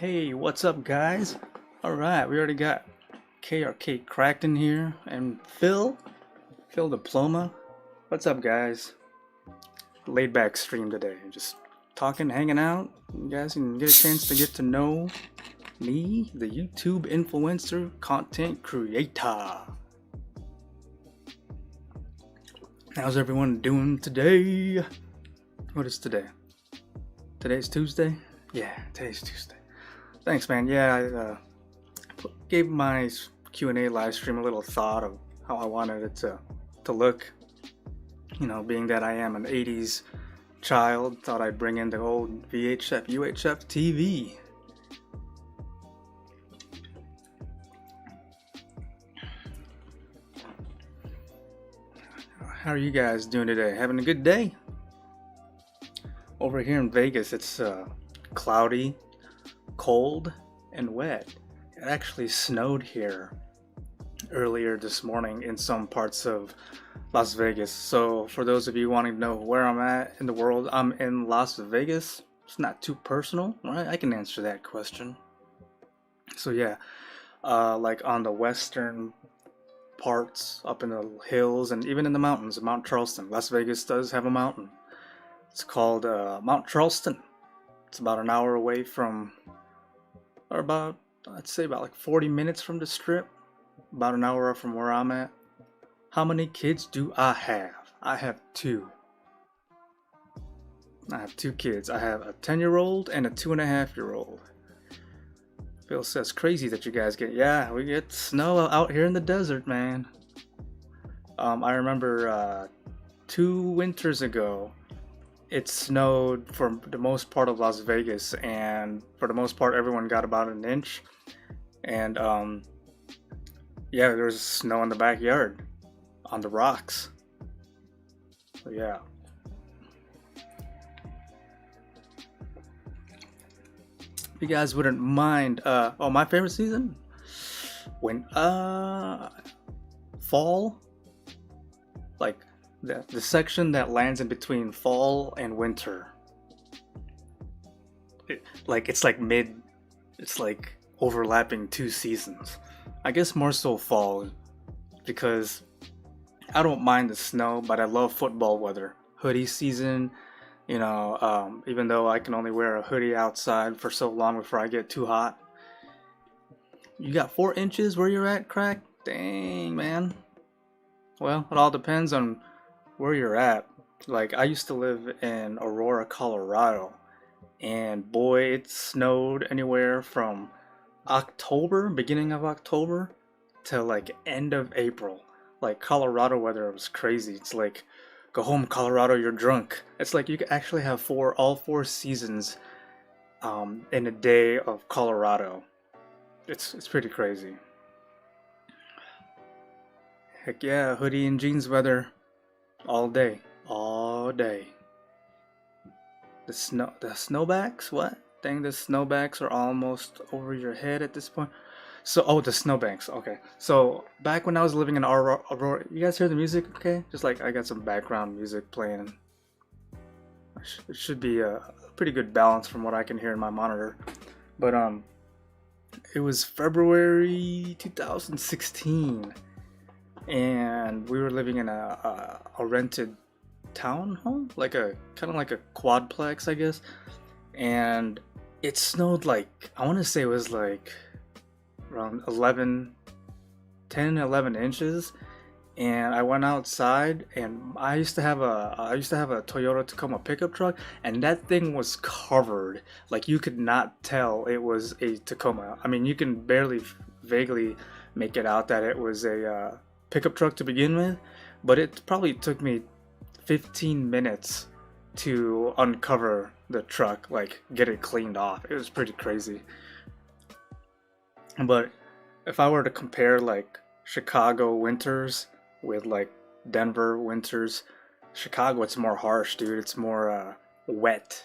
Hey, what's up, guys? Alright, we already got KRK cracked in here, and Phil Diploma. What's up, guys? Laid back stream today. Just talking, hanging out. You guys can get a chance to get to know me, the YouTube influencer content creator. How's everyone doing today? What is today? Today's Tuesday? Yeah, today's Tuesday. Thanks, man. Yeah, I gave my Q&A live stream a little thought of how I wanted it to look. You know, being that I am an 80s child, thought I'd bring in the old VHF, UHF TV. How are you guys doing today? Having a good day? Over here in Vegas, it's cloudy, cold, and wet. It actually snowed here earlier this morning in some parts of Las Vegas. So for those of you wanting to know where I'm at in the world, I'm in Las Vegas. It's not too personal, right? I can answer that question. So yeah, like on the western parts, up in the hills, and even in the mountains, Mount Charleston. Las Vegas does have a mountain. It's called Mount Charleston. It's about an hour away from, or about, I'd say about like 40 minutes from the strip. About an hour from where I'm at. How many kids do I have? I have two. I have two kids. I have a 10-year-old and a 2.5-year-old. Phil says crazy that you guys get. Yeah, we get snow out here in the desert, man. I remember 2 winters ago, it snowed for the most part of Las Vegas, and for the most part everyone got about an inch. And yeah, there was snow in the backyard on the rocks. So yeah. If you guys wouldn't mind, my favorite season? When fall, like the section that lands in between fall and winter. It's like overlapping 2 seasons. I guess more so fall, because I don't mind the snow, but I love football weather. Hoodie season, you know, even though I can only wear a hoodie outside for so long before I get too hot. You got 4 inches where you're at, Crack? Dang, man. Well, it all depends on where you're at. Like, I used to live in Aurora, Colorado, and boy, it snowed anywhere from beginning of October, to like end of April. Like, Colorado weather was crazy. It's like, go home, Colorado, you're drunk. It's like you could actually have all 4 seasons in a day of Colorado. It's pretty crazy. Heck yeah, hoodie and jeans weather all day. The snowbacks? What? Dang, the snowbacks are almost over your head at this point. So, the snowbanks. Okay. So, back when I was living in Aurora, you guys hear the music? Okay, just like I got some background music playing. It should be a pretty good balance from what I can hear in my monitor. But it was February 2016, and we were living in a rented townhome, like a kind of like a quadplex, I guess. And it snowed like, I want to say it was like around 11 inches. And I went outside, and I used to have a Toyota Tacoma pickup truck, and that thing was covered. Like, you could not tell it was a Tacoma. I mean, you can barely vaguely make it out that it was a pickup truck to begin with, but it probably took me 15 minutes to uncover the truck, like get it cleaned off. It was pretty crazy. But if I were to compare like Chicago winters with like Denver winters, Chicago, it's more harsh, dude. It's more wet,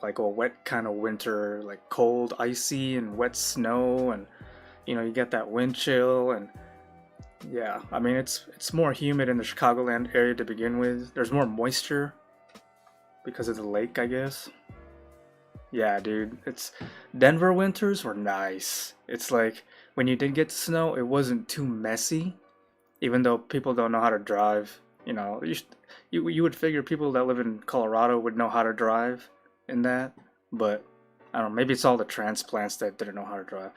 like a wet kind of winter, like cold, icy, and wet snow, and you know, you get that wind chill. And yeah, I mean, it's more humid in the Chicagoland area to begin with. There's more moisture because of the lake, I guess. Yeah, dude. It's Denver winters were nice. It's like when you did get snow, it wasn't too messy, even though people don't know how to drive. You would figure people that live in Colorado would know how to drive in that, but I don't know. Maybe it's all the transplants that didn't know how to drive.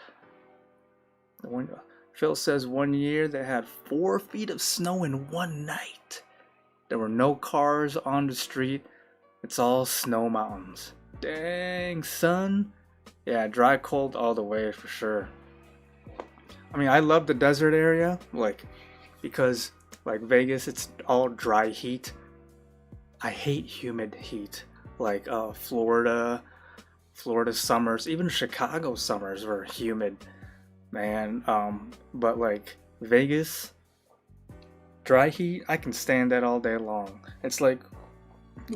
One, Phil says 1 year they had 4 feet of snow in one night. There were no cars on the street. It's all snow mountains. Dang, son. Yeah, dry cold all the way for sure. I mean, I love the desert area, like, because, like, Vegas, it's all dry heat. I hate humid heat. Like, Florida summers, even Chicago summers were humid, man. But, like, Vegas, dry heat, I can stand that all day long. It's like,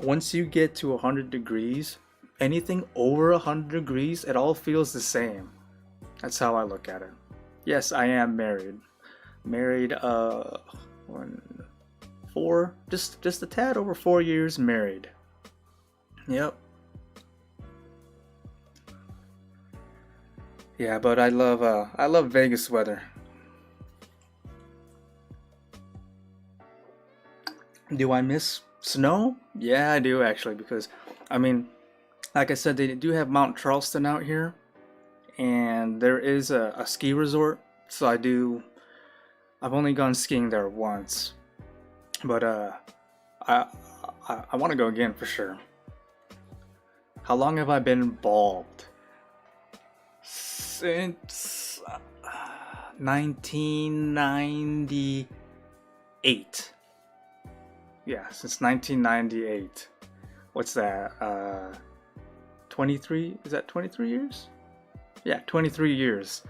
once you get to 100 degrees, anything over 100 degrees, it all feels the same. That's how I look at it. Yes, I am married. Married, just a tad over 4 years married. Yep. Yeah, but I love Vegas weather. Do I miss snow? Yeah, I do actually, because I mean, like I said, they do have Mount Charleston out here, and there is a ski resort. So I've only gone skiing there once, but I I want to go again for sure. How long have I been bald? Since 1998. Yeah, since 1998. What's that? 23? Is that 23 years? Yeah, 23 years.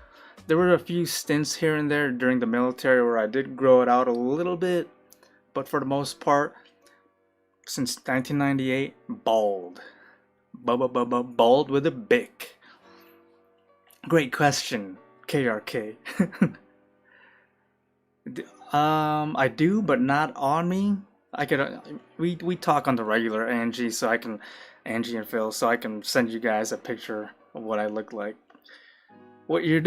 There were a few stints here and there during the military where I did grow it out a little bit, but for the most part, since 1998, bald. Bald with a bic. Great question, KRK. I do, but not on me. I could we talk on the regular, Angie, Angie and Phil, so I can send you guys a picture of what I look like. What year?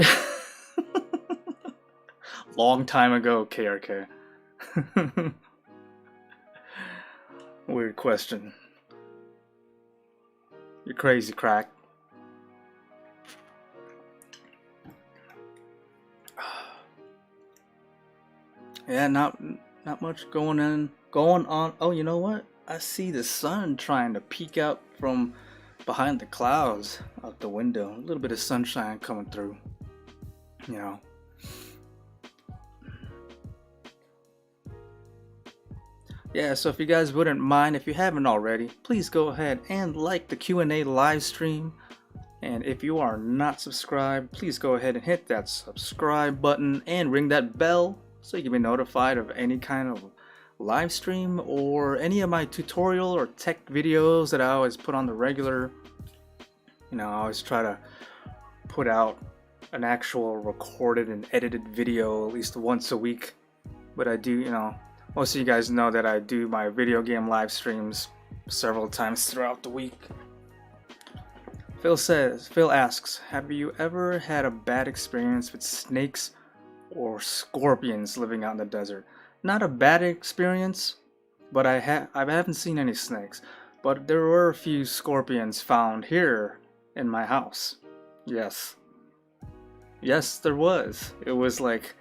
Long time ago, KRK. Weird question. You're crazy, crack. Yeah, not much going on. Oh, you know what? I see the sun trying to peek out from behind the clouds out the window. A little bit of sunshine coming through. You know. Yeah, so if you guys wouldn't mind, if you haven't already, please go ahead and like the Q&A live stream. And if you are not subscribed, please go ahead and hit that subscribe button and ring that bell so you can be notified of any kind of live stream or any of my tutorial or tech videos that I always put on the regular. I always try to put out an actual recorded and edited video at least once a week. But I do, most of you guys know that I do my video game live streams several times throughout the week. Phil asks, have you ever had a bad experience with snakes or scorpions living out in the desert? Not a bad experience, but I haven't seen any snakes. But there were a few scorpions found here in my house. Yes, there was. It was like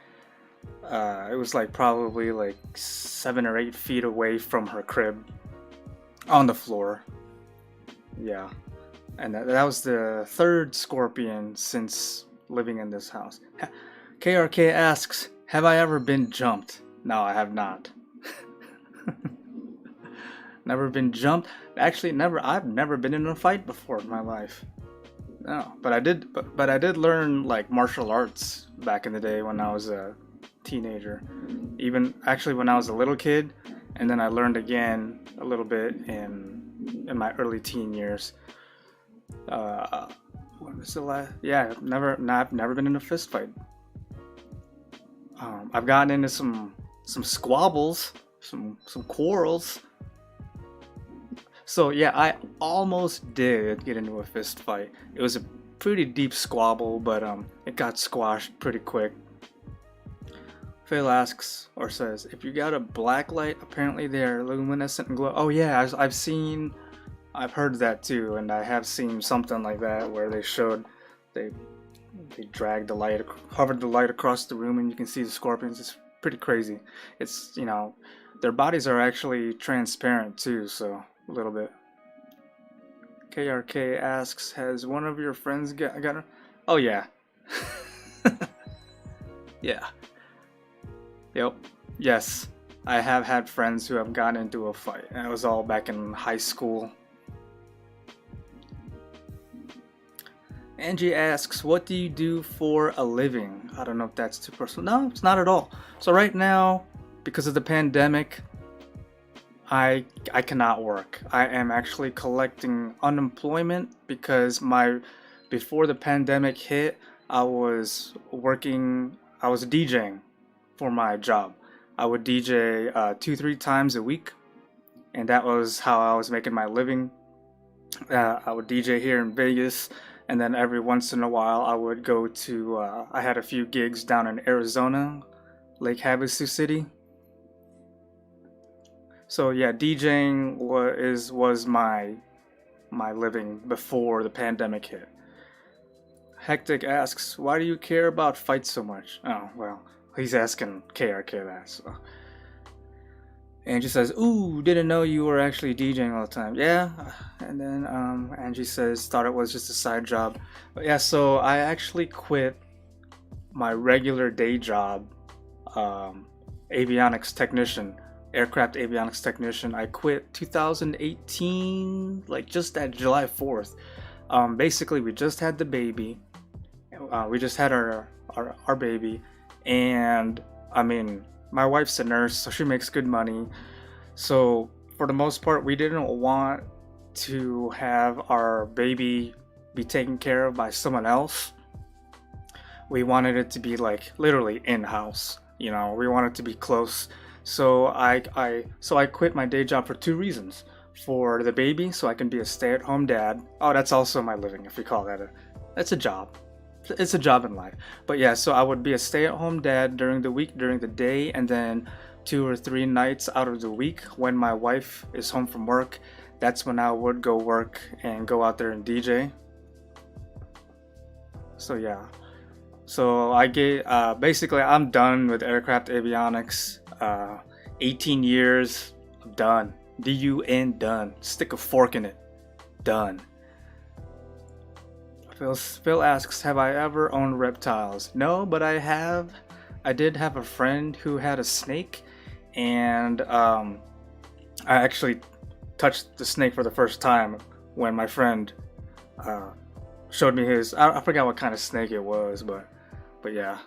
probably like 7 or 8 feet away from her crib, on the floor. Yeah, and that was the third scorpion since living in this house. KRK asks, have I ever been jumped? No, I have not. Never been jumped. Actually, never. I've never been in a fight before in my life. No, but I did. But I did learn like martial arts back in the day when I was a teenager. Even actually when I was a little kid, and then I learned again a little bit in my early teen years. When was the last? Yeah, I've never been in a fist fight. I've gotten into some squabbles, some quarrels. So yeah, I almost did get into a fist fight. It was a pretty deep squabble, but it got squashed pretty quick. Phil asks or says, if you got a black light, apparently they're luminescent and glow. Oh yeah, I've heard that too, and I have seen something like that where they they dragged the light, hovered the light across the room, and you can see the scorpions. It's pretty crazy. It's, their bodies are actually transparent too, so a little bit. KRK asks, has one of your friends got her? Oh yeah. Yeah. Yep. Yes. I have had friends who have gotten into a fight. And it was all back in high school. Angie asks, what do you do for a living? I don't know if that's too personal. No, it's not at all. So right now, because of the pandemic, I cannot work. I am actually collecting unemployment because before the pandemic hit, I was DJing for my job. I would DJ 2-3 times a week, and that was how I was making my living. I would DJ here in Vegas, and then every once in a while I would go to I had a few gigs down in Arizona, Lake Havasu City. So yeah, DJing was my living before the pandemic hit. Hectic asks, why do you care about fights so much? Oh, well, he's asking KRK that, so. Angie says, ooh, didn't know you were actually DJing all the time. Yeah, and then Angie says, thought it was just a side job. But yeah, so I actually quit my regular day job, avionics technician, aircraft avionics technician. I quit 2018, like just at July 4th. Basically, we just had the baby. We just had our baby, and I mean, my wife's a nurse, so she makes good money. So for the most part, we didn't want to have our baby be taken care of by someone else. We wanted it to be like literally in-house. We wanted it to be close. So I quit my day job for 2 reasons. For the baby, so I can be a stay-at-home dad. Oh, that's also my living, if you call that that's a job. It's a job in life. But yeah, so I would be a stay-at-home dad during the week, during the day, and then 2 or 3 nights out of the week when my wife is home from work, that's when I would go work and go out there and DJ. So yeah. So I get basically I'm done with aircraft avionics. 18 years, I'm done. D-U-N, done. Stick a fork in it. Done. Phil asks, have I ever owned reptiles? No, but I have. I did have a friend who had a snake, and I actually touched the snake for the first time when my friend showed me his. I forgot what kind of snake it was, but yeah.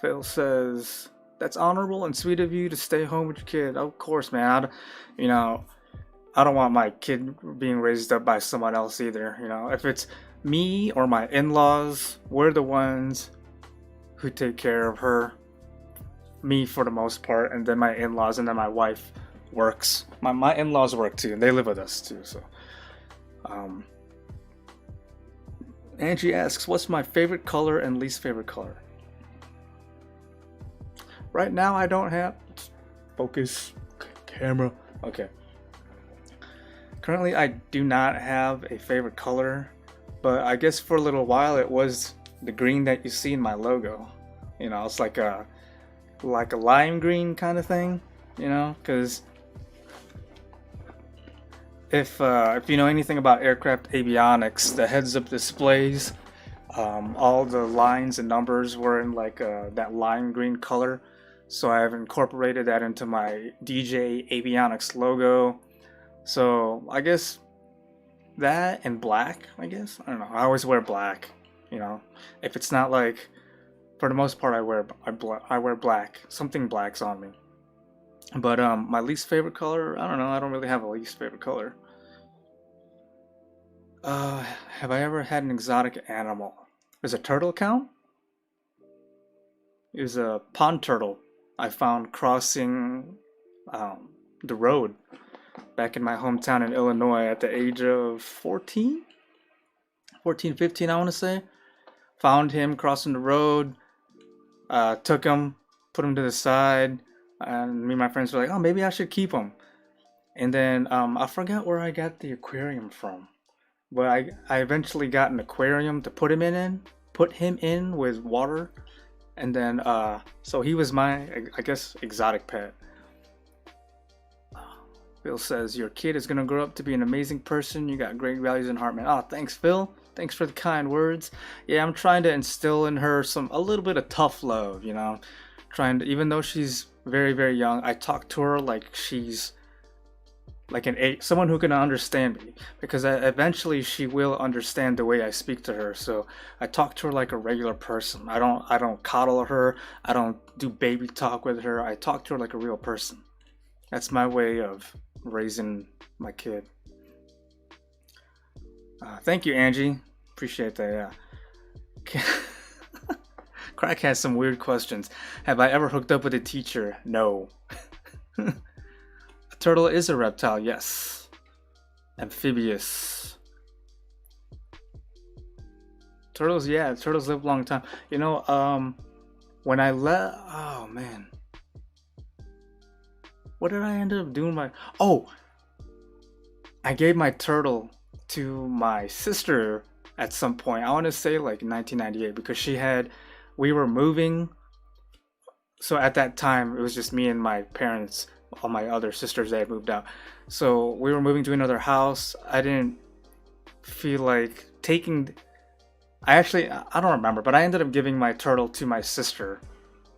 Phil says, that's honorable and sweet of you to stay home with your kid. Of course, man. I don't want my kid being raised up by someone else either. If it's me or my in-laws, we're the ones who take care of her. Me for the most part, and then my in-laws, and then my wife works. My in-laws work too, and they live with us too. So, Angie asks, what's my favorite color and least favorite color? Right now, I don't have. Focus. Camera. Okay. Currently, I do not have a favorite color, but I guess for a little while it was the green that you see in my logo. It's like a lime green kind of thing, because if you know anything about aircraft avionics, the heads-up displays, all the lines and numbers were in like that lime green color. So I have incorporated that into my DJ Avionyx logo. So I guess that and black, I guess. I don't know. I always wear black, If it's not like, for the most part, I wear black. Something black's on me. But my least favorite color, I don't know. I don't really have a least favorite color. Have I ever had an exotic animal? Does a turtle count? It was a pond turtle I found crossing the road. back in my hometown in Illinois at the age of 14, 15, I want to say. Found him crossing the road, took him, put him to the side, and me and my friends were like, oh, maybe I should keep him. And then I forgot where I got the aquarium from, but I eventually got an aquarium to put him in with water, and then so he was my, I guess, exotic pet. Phil says your kid is gonna grow up to be an amazing person. You got great values and heart, man. Oh, thanks, Phil. Thanks for the kind words. Yeah, I'm trying to instill in her a little bit of tough love. Trying to, even though she's very very young, I talk to her like she's like someone who can understand me, because eventually she will understand the way I speak to her. So I talk to her like a regular person. I don't coddle her. I don't do baby talk with her. I talk to her like a real person. That's my way of raising my kid. Thank you, Angie. Appreciate that. Yeah. Crack has some weird questions. Have I ever hooked up with a teacher? No. A turtle is a reptile, yes. Amphibious. Turtles, yeah, turtles live a long time. When I left, oh man. What did I end up doing? I gave my turtle to my sister at some point. I want to say like 1998, because we were moving. So at that time, it was just me and my parents. All my other sisters, they had moved out. So we were moving to another house. I didn't feel like taking. I don't remember, but I ended up giving my turtle to my sister.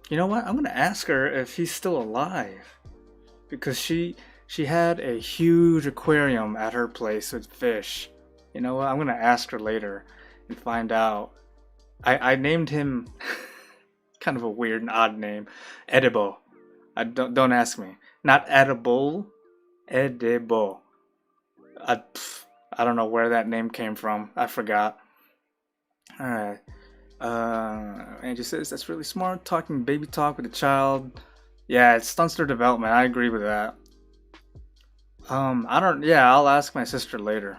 You know what? I'm gonna ask her if he's still alive, because she had a huge aquarium at her place with fish. You know what? I'm gonna ask her later and find out. I named him kind of a weird and odd name, Edible. Don't ask me. Not edible, edible. I don't know where that name came from. I forgot. All right. Angie says that's really smart. Talking baby talk with a child. Yeah, it stunts their development. I agree with that. I don't. Yeah, I'll ask my sister later.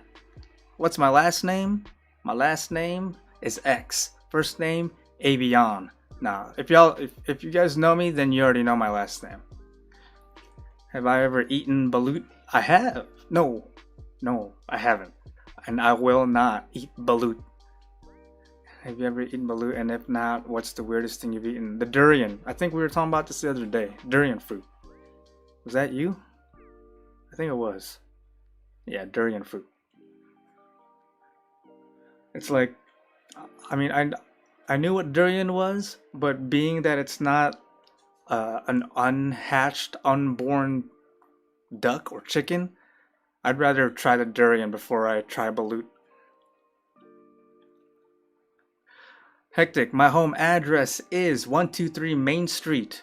What's my last name? My last name is X. First name Avion. Now, if you guys know me, then you already know my last name. Have I ever eaten balut? I have. No, I haven't, and I will not eat balut. Have you ever eaten balut? And if not, what's the weirdest thing you've eaten? The durian. I think we were talking about this the other day. Durian fruit. Was that you? I think it was. Yeah, durian fruit. It's like, I mean, I knew what durian was, but being that it's not an unhatched, unborn duck or chicken, I'd rather try the durian before I try balut. Hectic, my home address is 123 Main Street.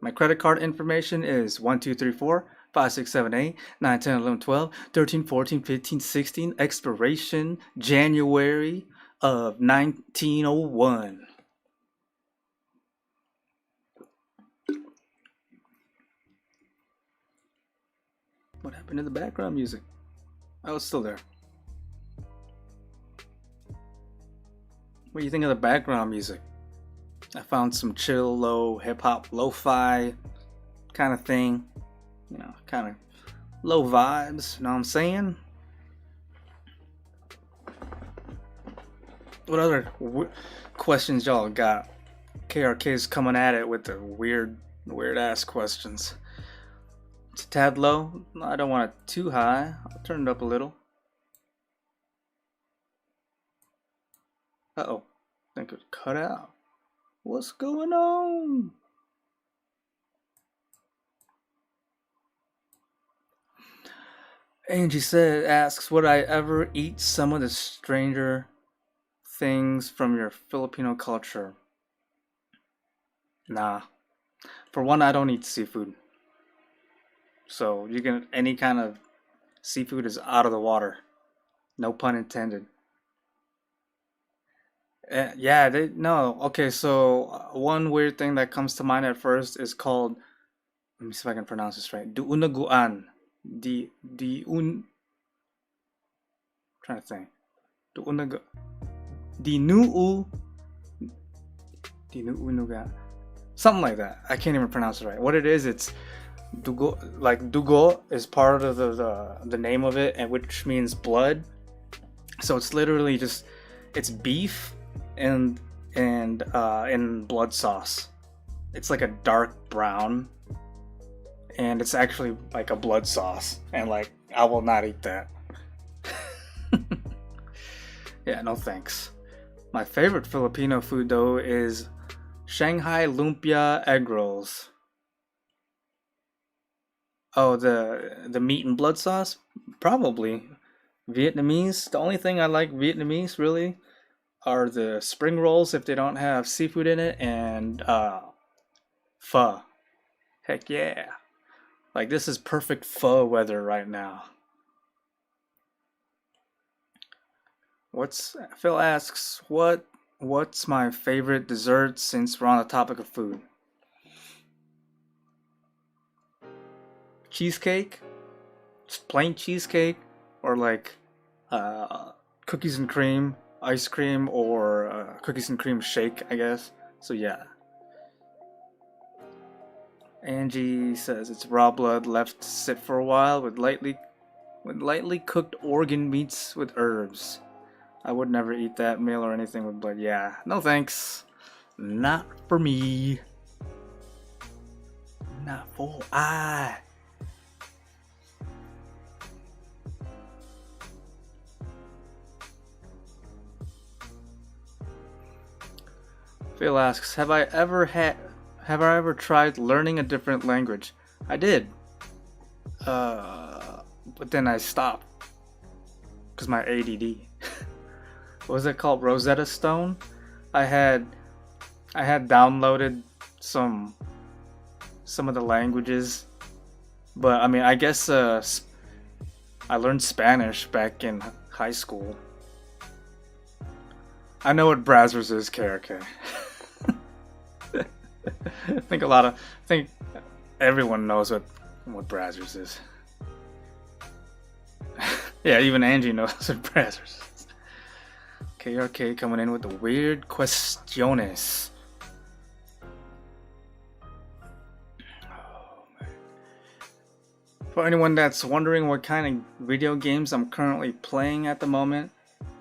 My credit card information is 1234 5678 9 10 11 12 13 14 15 16. Expiration January of 1901. What happened to the background music? Oh, it's still there. What do you think of the background music? I found some chill, low, hip-hop, lo-fi kind of thing. Kind of low vibes, you know what I'm saying? What other questions y'all got? KRK's coming at it with the weird ass questions. It's a tad low. I don't want it too high. I'll turn it up a little. Uh-oh. I think it cut out. What's going on? Angie asks, would I ever eat some of the stranger things from your Filipino culture? Nah. For one, I don't eat seafood. So any kind of seafood is out of the water. No pun intended. Yeah, no. Okay, so one weird thing that comes to mind at first is called, let me see if I can pronounce this right. Duunaguan. the trying to think. The unaga the nuu the nuunuga something like that. I can't even pronounce it right. What it is, it's dugo. Like dugo is part of the name of it, and which means blood. So it's literally just it's beef and in blood sauce. It's like a dark brown, and it's actually like a blood sauce. And like I will not eat that. Yeah, no thanks. My favorite Filipino food though is Shanghai lumpia egg rolls. Oh, the meat and blood sauce? Probably. Vietnamese. The only thing I like Vietnamese really are the spring rolls if they don't have seafood in it, and pho. Heck yeah. Like this is perfect pho weather right now. What's Phil asks, what's my favorite dessert since we're on the topic of food? Cheesecake? Just plain cheesecake, or like uh, cookies and cream, ice cream, or cookies and cream shake, I guess. So yeah. Angie says it's raw blood left to sit for a while with lightly cooked organ meats with herbs. I would never eat that meal or anything with blood. Yeah, no thanks. Not for me. Not for I. Phil asks, have I ever tried learning a different language? I did. But then I stopped because my ADD. What was it called? Rosetta Stone? I had downloaded some of the languages, but I mean, I guess I learned Spanish back in high school. I know what Brazzers is, KRK. I think everyone knows what Brazzers is. Yeah, even Angie knows what Brazzers is. KRK coming in with the weird questiones. Oh, man. For anyone that's wondering what kind of video games I'm currently playing at the moment,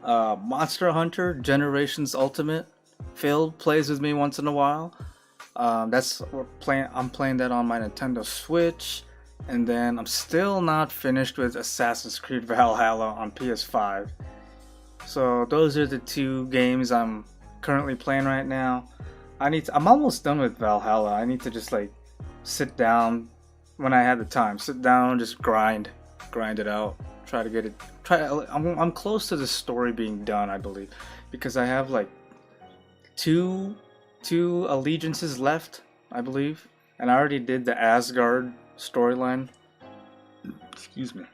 Monster Hunter Generations Ultimate. Phil plays with me once in a while. I'm playing that on my Nintendo Switch, and then I'm still not finished with Assassin's Creed Valhalla on PS5. So those are the two games I'm currently playing right now. I'm almost done with Valhalla. I need to just like sit down when I have the time. Sit down, just grind it out. Try to get it. I'm close to the story being done, I believe, because I have like two allegiances left, I believe, and I already did the Asgard storyline. Excuse me.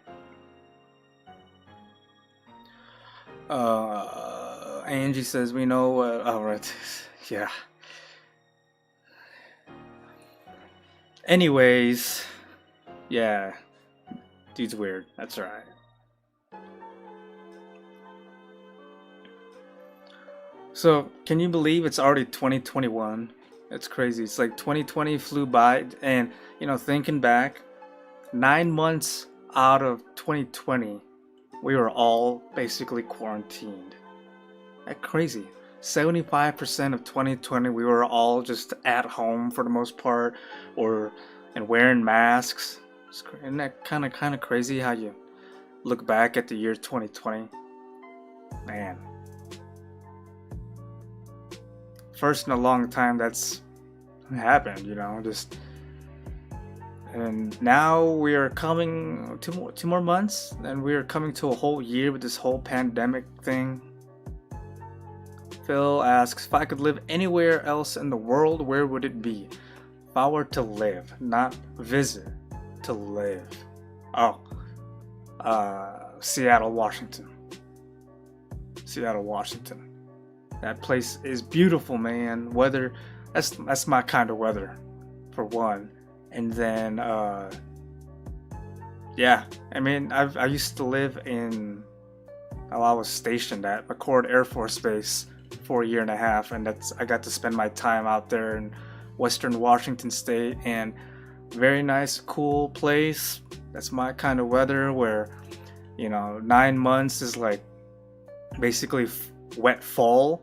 Angie says we know. Oh right, yeah. Anyways, yeah, dude's weird. That's right. So, can you believe it's already 2021? It's crazy. It's like 2020 flew by, and thinking back, 9 months out of 2020, we were all basically quarantined. That's crazy. 75% of 2020, we were all just at home for the most part, and wearing masks. Isn't that kind of crazy how you look back at the year 2020? Man. First in a long time that's happened, and now we are coming two more months, and we are coming to a whole year with this whole pandemic thing. Phil asks, if I could live anywhere else in the world, where would it be? If I were to live, not visit, to live. Oh, Seattle, Washington. That place is beautiful, man. Weather, that's my kind of weather, for one. And then Yeah, I mean, I used to live in, well, I was stationed at McCord Air Force Base for a year and a half, and I got to spend my time out there in Western Washington State, and very nice, cool place. That's my kind of weather where, 9 months is like basically wet fall,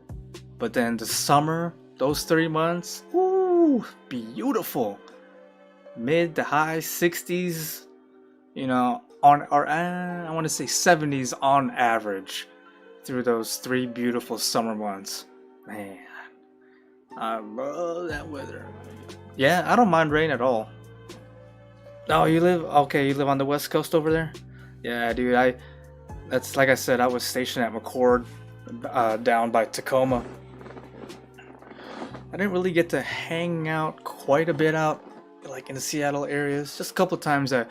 but then the summer, those 3 months, ooh, beautiful. Mid to high 60s, on or I want to say 70s on average through those 3 beautiful summer months. Man, I love that weather. Yeah, I don't mind rain at all. Oh, you live on the West Coast over there? Yeah, dude, that's like I said, I was stationed at McCord, down by Tacoma. I didn't really get to hang out quite a bit out, like in the Seattle areas. Just a couple times that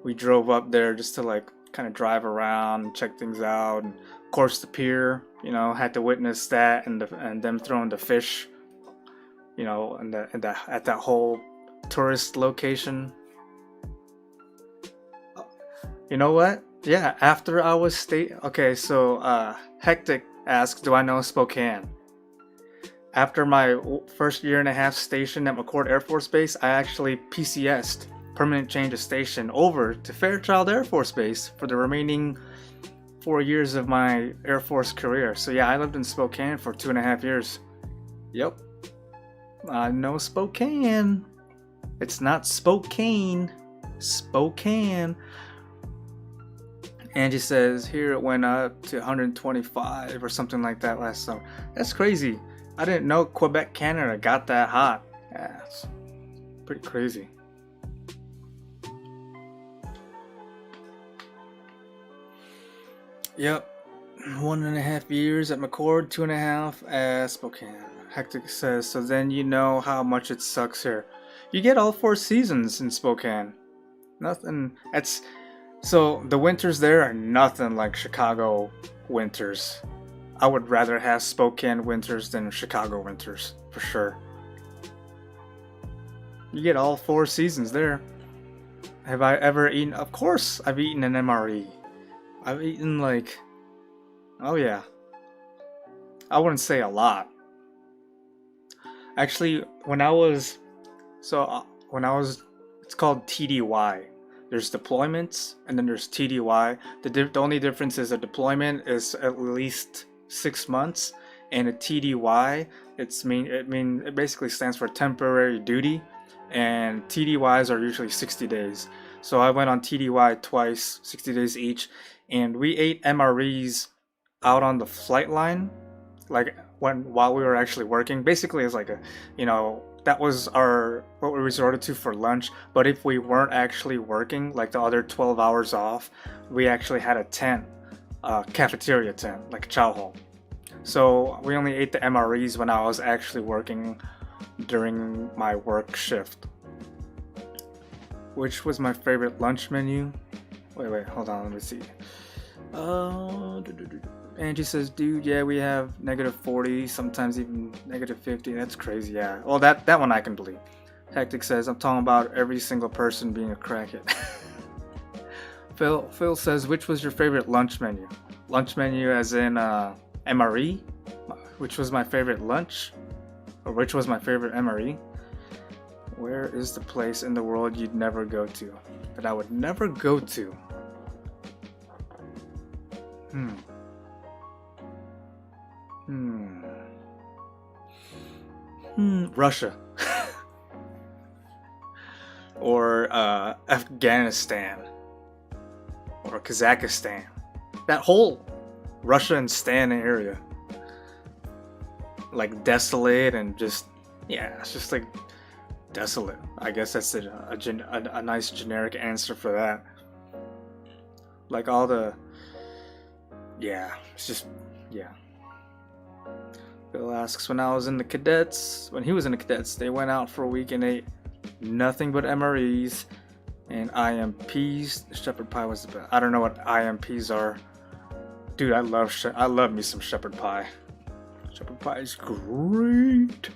we drove up there just to like kind of drive around and check things out. And of course, the pier, had to witness that and them throwing the fish, at that whole tourist location. You know what? Yeah, after I was okay, so Hectic asks, do I know Spokane? After my first year and a half stationed at McCord Air Force Base, I actually PCS'd, permanent change of station, over to Fairchild Air Force Base for the remaining 4 years of my Air Force career. So yeah, I lived in Spokane for 2.5 years. Yep. I know Spokane. It's not Spokane. Spokane. Angie says here it went up to 125 or something like that last summer. That's crazy. I didn't know Quebec, Canada got that hot. Yeah, it's pretty crazy. Yep. 1.5 years at McCord, 2.5 at Spokane. Hectic says, so then you know how much it sucks here. You get all 4 seasons in Spokane. Nothing. So the winters there are nothing like Chicago winters. I would rather have Spokane winters than Chicago winters, for sure. You get all 4 seasons there. Have I ever eaten? Of course, I've eaten an MRE. I've eaten oh yeah. I wouldn't say a lot. Actually, when I was, it's called TDY. There's deployments and then there's TDY. The only difference is a deployment is at least 6 months, and a TDY it basically stands for temporary duty, and TDYs are usually 60 days. So I went on TDY twice, 60 days each, and we ate MREs out on the flight line, while we were actually working. Basically, it's like that was what we resorted to for lunch. But if we weren't actually working, like the other 12 hours off, we actually had a tent, cafeteria tent, like a chow hall. So we only ate the MREs when I was actually working during my work shift. Which was my favorite lunch menu? Wait, hold on, let me see. Angie says, dude, yeah, we have -40, sometimes even -50. That's crazy, yeah. Well, that one I can believe. Hectic says, I'm talking about every single person being a crackhead. Phil says, which was your favorite lunch menu? Lunch menu as in MRE? Which was my favorite lunch? Or which was my favorite MRE? Where is the place in the world you'd never go to? That I would never go to? Russia. Or Afghanistan. Or Kazakhstan. That whole Russia and Stan area. Like desolate and just, yeah, it's just like desolate. I guess that's a nice generic answer for that. Like all the, yeah, it's just, yeah. Bill asks, when he was in the cadets, they went out for a week and ate nothing but MREs and IMPs. The shepherd pie was the best. I don't know what IMPs are. Dude, I love me some shepherd pie. Shepherd pie is great.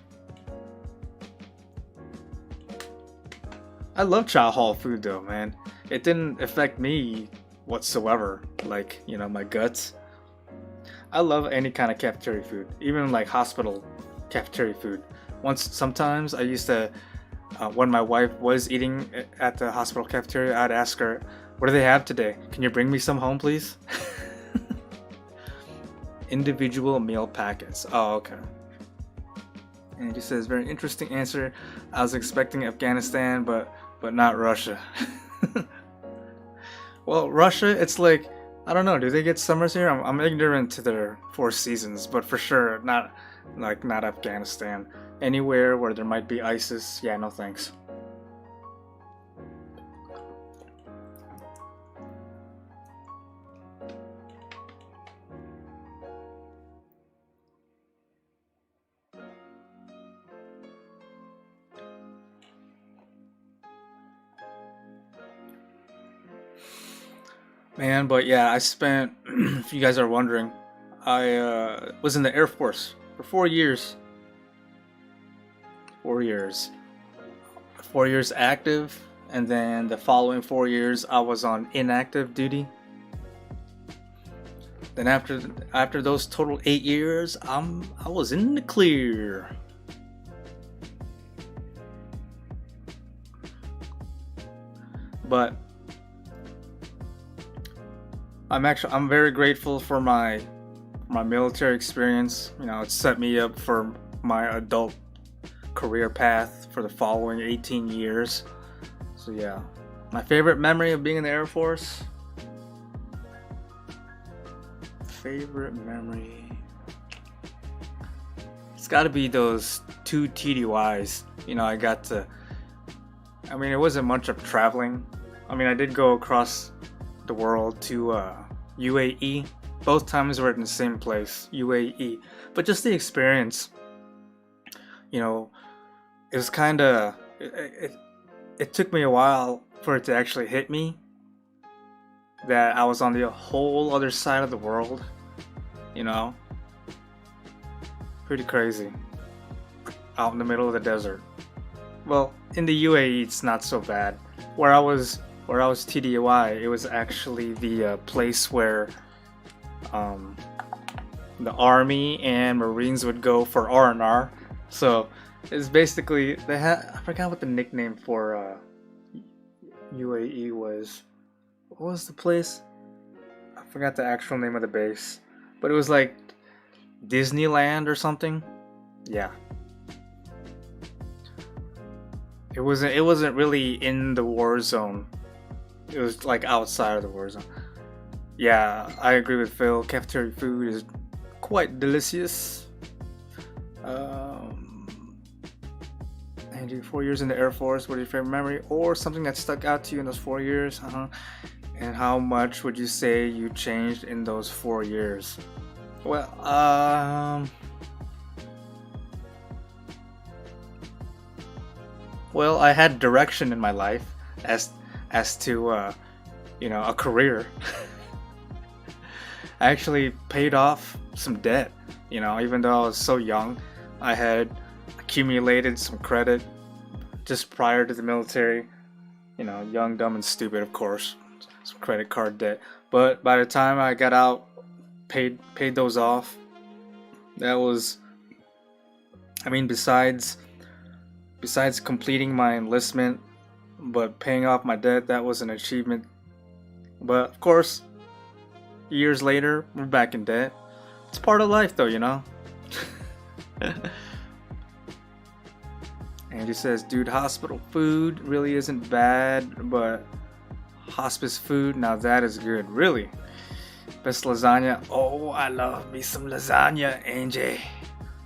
I love chow hall food though, man. It didn't affect me whatsoever. Like, my guts. I love any kind of cafeteria food, even like hospital cafeteria food. Sometimes I used to, when my wife was eating at the hospital cafeteria, I'd ask her, "What do they have today? Can you bring me some home, please?" Individual meal packets. Oh, okay. And he says, "Very interesting answer. I was expecting Afghanistan, but not Russia." Well, Russia, it's like, I don't know. Do they get summers here? I'm ignorant to their four seasons, but for sure not Afghanistan. Anywhere where there might be ISIS, yeah, no thanks. Man, but yeah, I spent, if you guys are wondering, I was in the Air Force for 4 years. 4 years. 4 years active, and then the following 4 years I was on inactive duty. Then after those total 8 years, I was in the clear. But I'm very grateful for my military experience. It set me up for my adult career path for the following 18 years. So yeah, my favorite memory of being in the Air Force. Favorite memory. It's got to be those 2 TDYs. It wasn't much of traveling. I did go across the world to UAE. Both times were in the same place, UAE. But just the experience, it was kind of, it took me a while for it to actually hit me that I was on the whole other side of the world, Pretty crazy. Out in the middle of the desert. Well, in the UAE, it's not so bad. Where I was TDY, it was actually the place where the Army and Marines would go for R&R. So it's basically, I forgot what the nickname for UAE was. What was the place? I forgot the actual name of the base, but it was like Disneyland or something. Yeah. It wasn't really in the war zone. It was like outside of the war zone. Yeah, I agree with Phil. Cafeteria food is quite delicious. And you 4 years in the Air Force. What is your favorite memory or something that stuck out to you in those 4 years? And how much would you say you changed in those 4 years? Well, I had direction in my life as to a career. I actually paid off some debt. Even though I was so young, I had accumulated some credit just prior to the military. Young, dumb, and stupid, of course. Some credit card debt. But by the time I got out, paid those off. That was, besides completing my enlistment, but paying off my debt, that was an achievement. But of course, years later, we're back in debt. It's part of life, though, Andy says, dude, hospital food really isn't bad, but hospice food, now that is good. Really? Best lasagna? Oh, I love me some lasagna, Angie.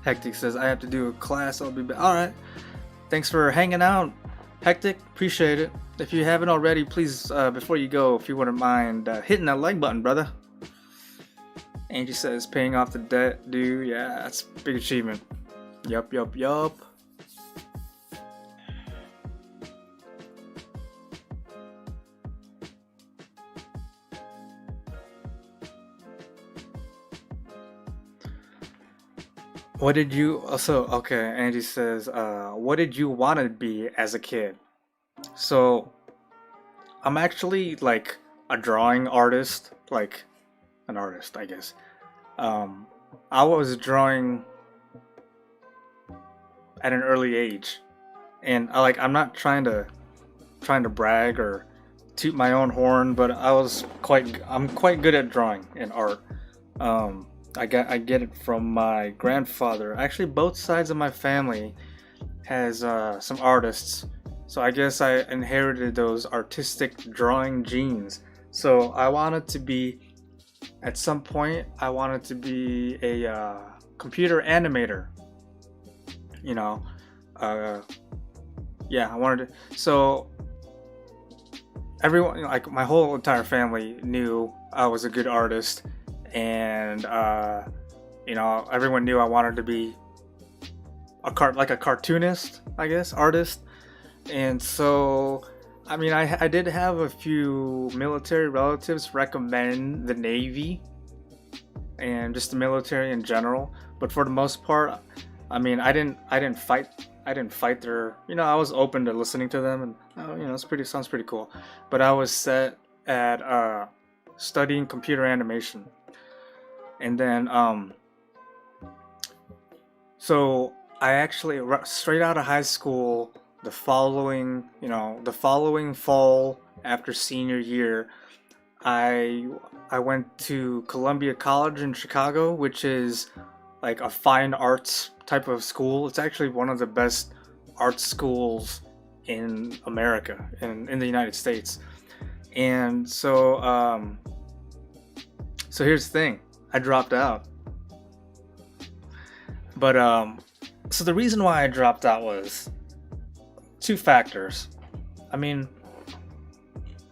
Hectic says, I have to do a class, I'll be back. Alright. Thanks for hanging out, Hectic. Appreciate it. If you haven't already, please, before you go, if you wouldn't mind hitting that like button, brother. Angie says, paying off the debt, dude. Yeah, that's a big achievement. Yup. What did you, okay, Angie says, what did you want to be as a kid? So I'm actually like a drawing artist, like an artist, I guess. Um, I was drawing at an early age, and I'm not trying to brag or toot my own horn, but I'm quite good at drawing and art. I get it from my grandfather. Actually, both sides of my family has some artists, so I guess I inherited those artistic drawing genes. So at some point, I wanted to be a computer animator. You know, uh, yeah, I wanted to. So everyone, like my whole entire family, knew I was a good artist, and everyone knew I wanted to be a cartoonist, I guess, artist. And so, I did have a few military relatives recommend the Navy and just the military in general. But for the most part, I didn't fight their. I was open to listening to them, and sounds pretty cool. But I was set at studying computer animation, and then so I actually straight out of high school, the following fall after senior year, I I went to Columbia College in Chicago, which is like a fine arts type of school. It's actually one of the best art schools in America, in the United States. And so here's the thing: I dropped out. But so the reason why I dropped out was two factors. I mean,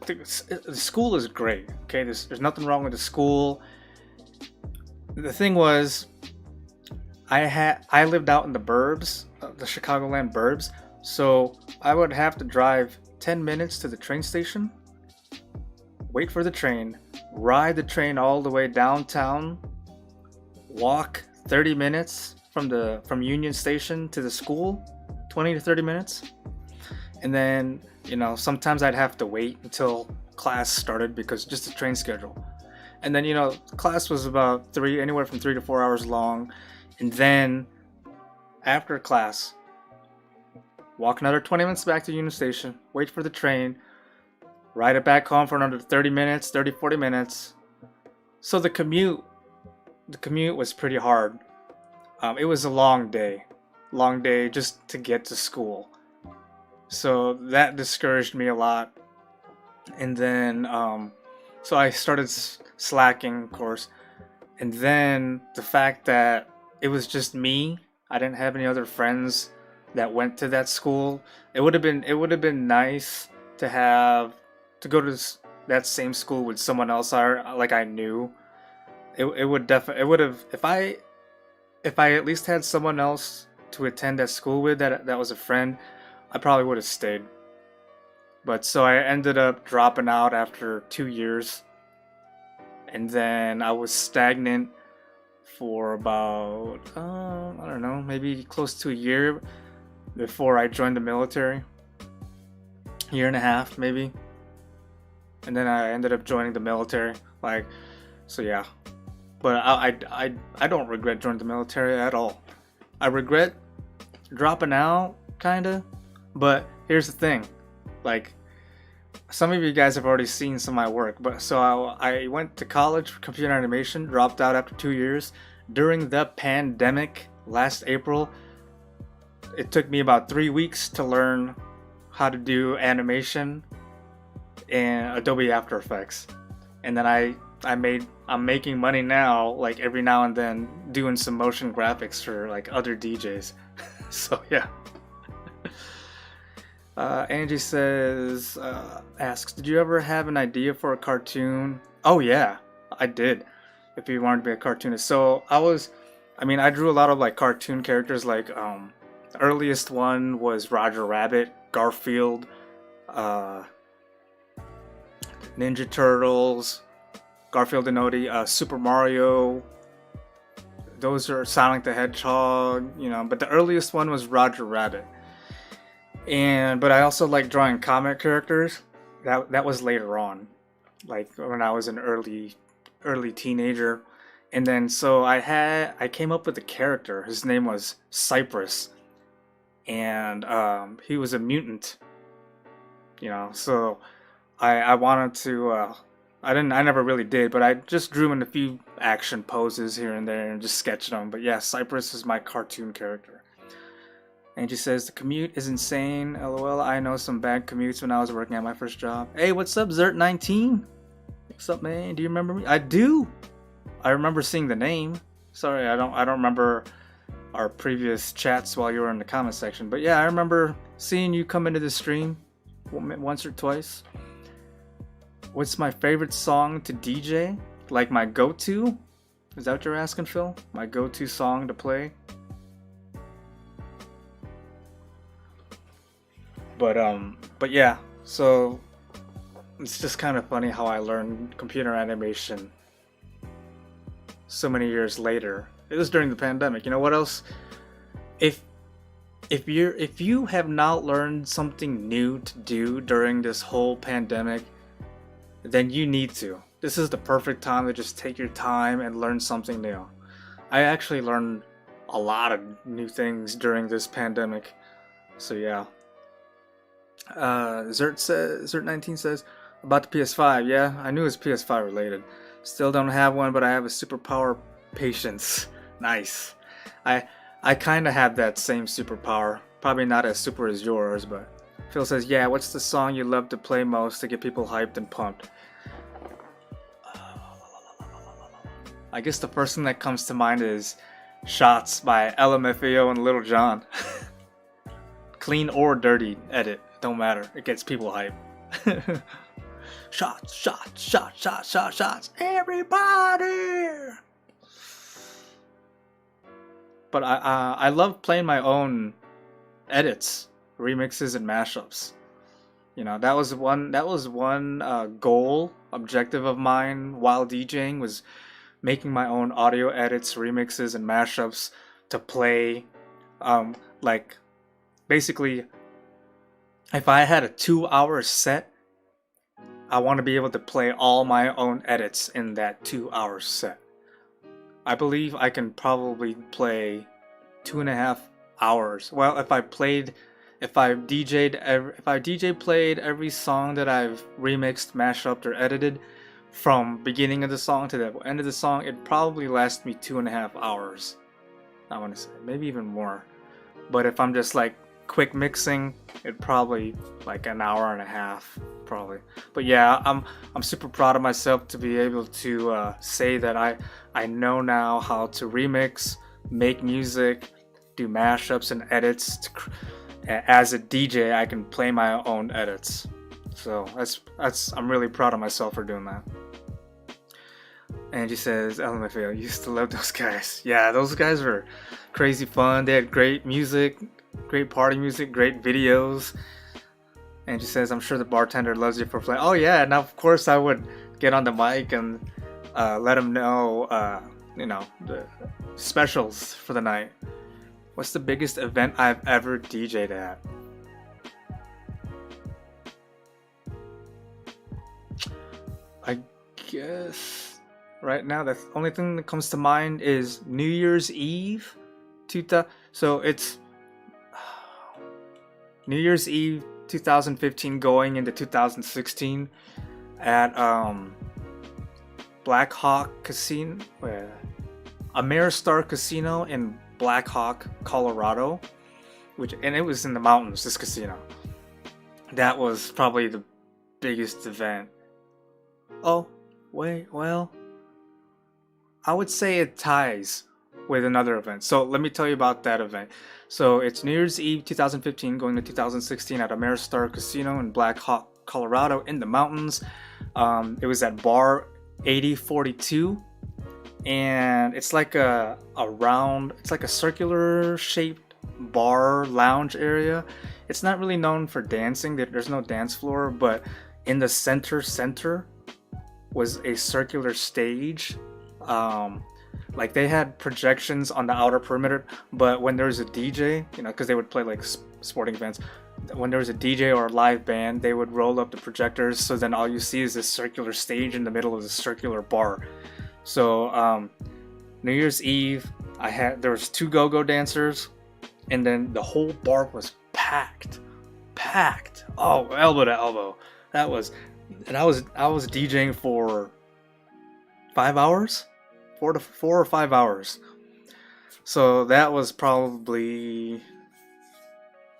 the school is great. Okay, there's nothing wrong with the school. The thing was, I lived out in the burbs, the Chicagoland burbs, so I would have to drive 10 minutes to the train station, wait for the train, ride the train all the way downtown, walk 30 minutes from Union Station to the school, 20 to 30 minutes. And then, sometimes I'd have to wait until class started because just the train schedule. And then, class was about anywhere from 3 to 4 hours long. And then after class, walk another 20 minutes back to Union Station, wait for the train, ride it back home for another 30 minutes, 30, 40 minutes. So the commute was pretty hard. It was a long day just to get to school. So that discouraged me a lot. And then, so I started slacking, of course. And then the fact that it was just me, I didn't have any other friends that went to that school. It would have been nice to go to that same school with someone else I knew. It would have, if I at least had someone else to attend that school with that was a friend, I probably would have stayed. But so I ended up dropping out after 2 years. And then I was stagnant for about, I don't know, maybe close to a year before I joined the military. Year and a half, maybe. And then I ended up joining the military. So yeah. But I don't regret joining the military at all. I regret dropping out, kinda. But here's the thing, some of you guys have already seen some of my work. But so I went to college for computer animation, dropped out after 2 years during the pandemic last April. It took me about 3 weeks to learn how to do animation in Adobe After Effects, and then I'm making money now, every now and then, doing some motion graphics for other DJs. So yeah. Angie asks, did you ever have an idea for a cartoon? Oh yeah, I did. If you wanted to be a cartoonist. So I drew a lot of cartoon characters. The earliest one was Roger Rabbit, Garfield, Ninja Turtles, Garfield and Odie, Super Mario. Those are Sonic the Hedgehog, but the earliest one was Roger Rabbit. And but I also like drawing comic characters. That was later on, like when I was an early teenager. And then so I came up with a character. His name was Cypress, and he was a mutant. So I wanted to. I never really did, but I just drew him in a few action poses here and there and just sketched them. But yeah, Cypress is my cartoon character. And she says, the commute is insane. LOL, I know some bad commutes when I was working at my first job. Hey, what's up, Zert19? What's up, man? Do you remember me? I do. I remember seeing the name. Sorry, I don't remember our previous chats while you were in the comment section. But yeah, I remember seeing you come into the stream once or twice. What's my favorite song to DJ? Like my go-to? Is that what you're asking, Phil? My go-to song to play? But yeah, so it's just kind of funny how I learned computer animation so many years later. It was during the pandemic. You know what else? If you have not learned something new to do during this whole pandemic, then you need to. This is the perfect time to just take your time and learn something new. I actually learned a lot of new things during this pandemic. So yeah. Zert19 says about the PS5. Yeah, I knew it was PS5 related. Still don't have one, but I have a superpower, patience. Nice. I kind of have that same superpower. Probably not as super as yours, but Phil says, yeah, what's the song you love to play most to get people hyped and pumped? I guess the first thing that comes to mind is Shots by LMFAO and Little John. Clean or dirty edit, don't matter. It gets people hyped. Shots, shots, shots, shots, shots, shots. Everybody! But I love playing my own edits, remixes, and mashups. That was one goal, objective of mine while DJing, was making my own audio edits, remixes, and mashups to play. Like, basically, if I had a 2-hour set, I want to be able to play all my own edits in that 2-hour set. I believe I can probably play 2.5 hours. Well, if I DJ played every song that I've remixed, mashed up, or edited from beginning of the song to the end of the song, it'd probably last me 2.5 hours. I want to say maybe even more. But if I'm just like quick mixing, it'd probably like an hour and a half, probably. But yeah, I'm super proud of myself to be able to say that I know now how to remix, make music, do mashups and edits. As a DJ, I can play my own edits. So I'm really proud of myself for doing that. Angie says, LMFAO, used to love those guys. Yeah, those guys were crazy fun. They had great music, great party music, great videos. Angie says, I'm sure the bartender loves you for playing. Oh yeah, and of course I would get on the mic and let him know, the specials for the night. What's the biggest event I've ever DJ'd at? I guess right now the only thing that comes to mind is New Year's Eve. So it's New Year's Eve 2015 going into 2016 at Black Hawk Casino, Ameristar Casino in Black Hawk, Colorado, and it was in the mountains, this casino. That was probably the biggest event. Oh, wait, well, I would say it ties with another event. So let me tell you about that event. So it's New Year's Eve 2015 going to 2016 at Ameristar Casino in Black Hawk, Colorado in the mountains. It was at bar 8042. And it's like it's like a circular shaped bar lounge area. It's not really known for dancing. There's no dance floor, but in the center was a circular stage Like they had projections on the outer perimeter, but when there was a DJ, because they would play like sporting events, when there was a DJ or a live band, they would roll up the projectors, so then all you see is this circular stage in the middle of the circular bar. So New Year's Eve, there was 2 go-go dancers, and then the whole bar was packed. Oh, elbow to elbow. I was DJing for 5 hours, 4 or 5 hours. So that was probably,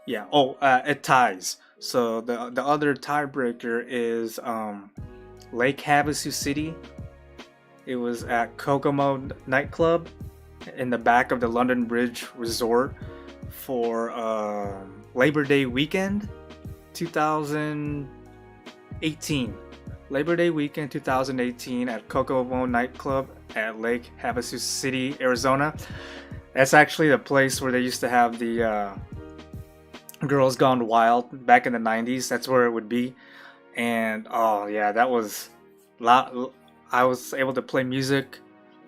yeah. Oh, it ties. So the other tiebreaker is Lake Havasu City. It was at Kokomo nightclub in the back of the London Bridge Resort for Labor Day weekend 2018. Labor Day weekend 2018 at Kokomo nightclub at Lake Havasu City, Arizona. That's actually the place where they used to have the Girls Gone Wild back in the 90s. That's where it would be. And oh yeah, that was I was able to play music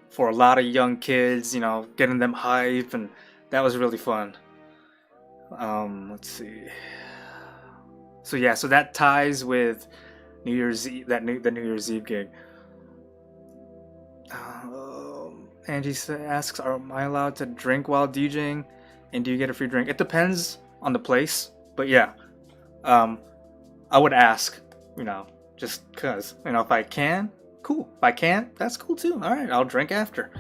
for a lot of young kids, getting them hype, and that was really fun. Let's see. So yeah, so that ties with New Year's Eve, the New Year's Eve gig. Angie asks, "Am I allowed to drink while DJing? And do you get a free drink?" It depends on the place, but yeah, I would ask, just cause, if I can, cool. If I can't, that's cool too. All right, I'll drink after.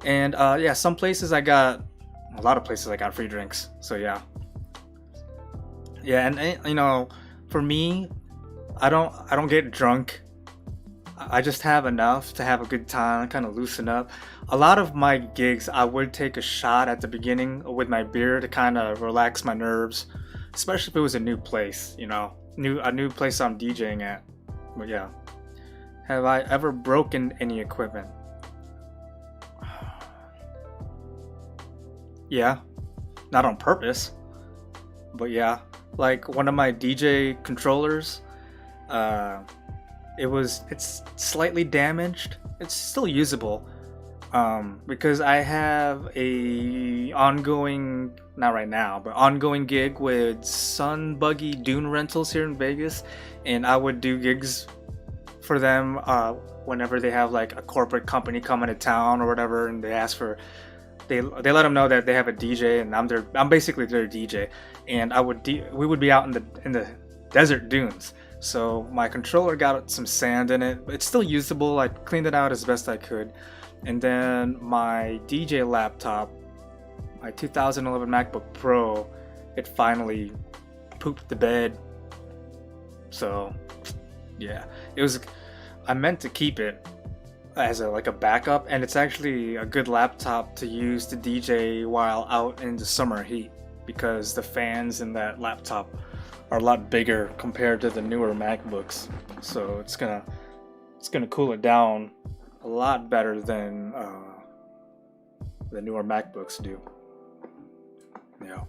And yeah, a lot of places I got free drinks. So yeah, and for me, I don't get drunk. I just have enough to have a good time, kind of loosen up. A lot of my gigs, I would take a shot at the beginning with my beer to kind of relax my nerves, especially if it was a new place, a new place I'm DJing at. But yeah, have I ever broken any equipment? Yeah, not on purpose, but yeah, like one of my DJ controllers, it's slightly damaged. It's still usable, because I have a not right now, but ongoing gig with Sun Buggy Dune Rentals here in Vegas, and I would do gigs for them whenever they have like a corporate company coming to town or whatever, and they ask for, they let them know that they have a DJ, and I'm basically their DJ, and we would be out in the desert dunes. So my controller got some sand in it. It's still usable. I cleaned it out as best I could. And then my DJ laptop, my 2011 MacBook Pro, it finally pooped the bed. So yeah, I meant to keep it as a backup, and it's actually a good laptop to use to DJ while out in the summer heat, because the fans in that laptop are a lot bigger compared to the newer MacBooks, so it's gonna cool it down a lot better than the newer MacBooks do. Yeah.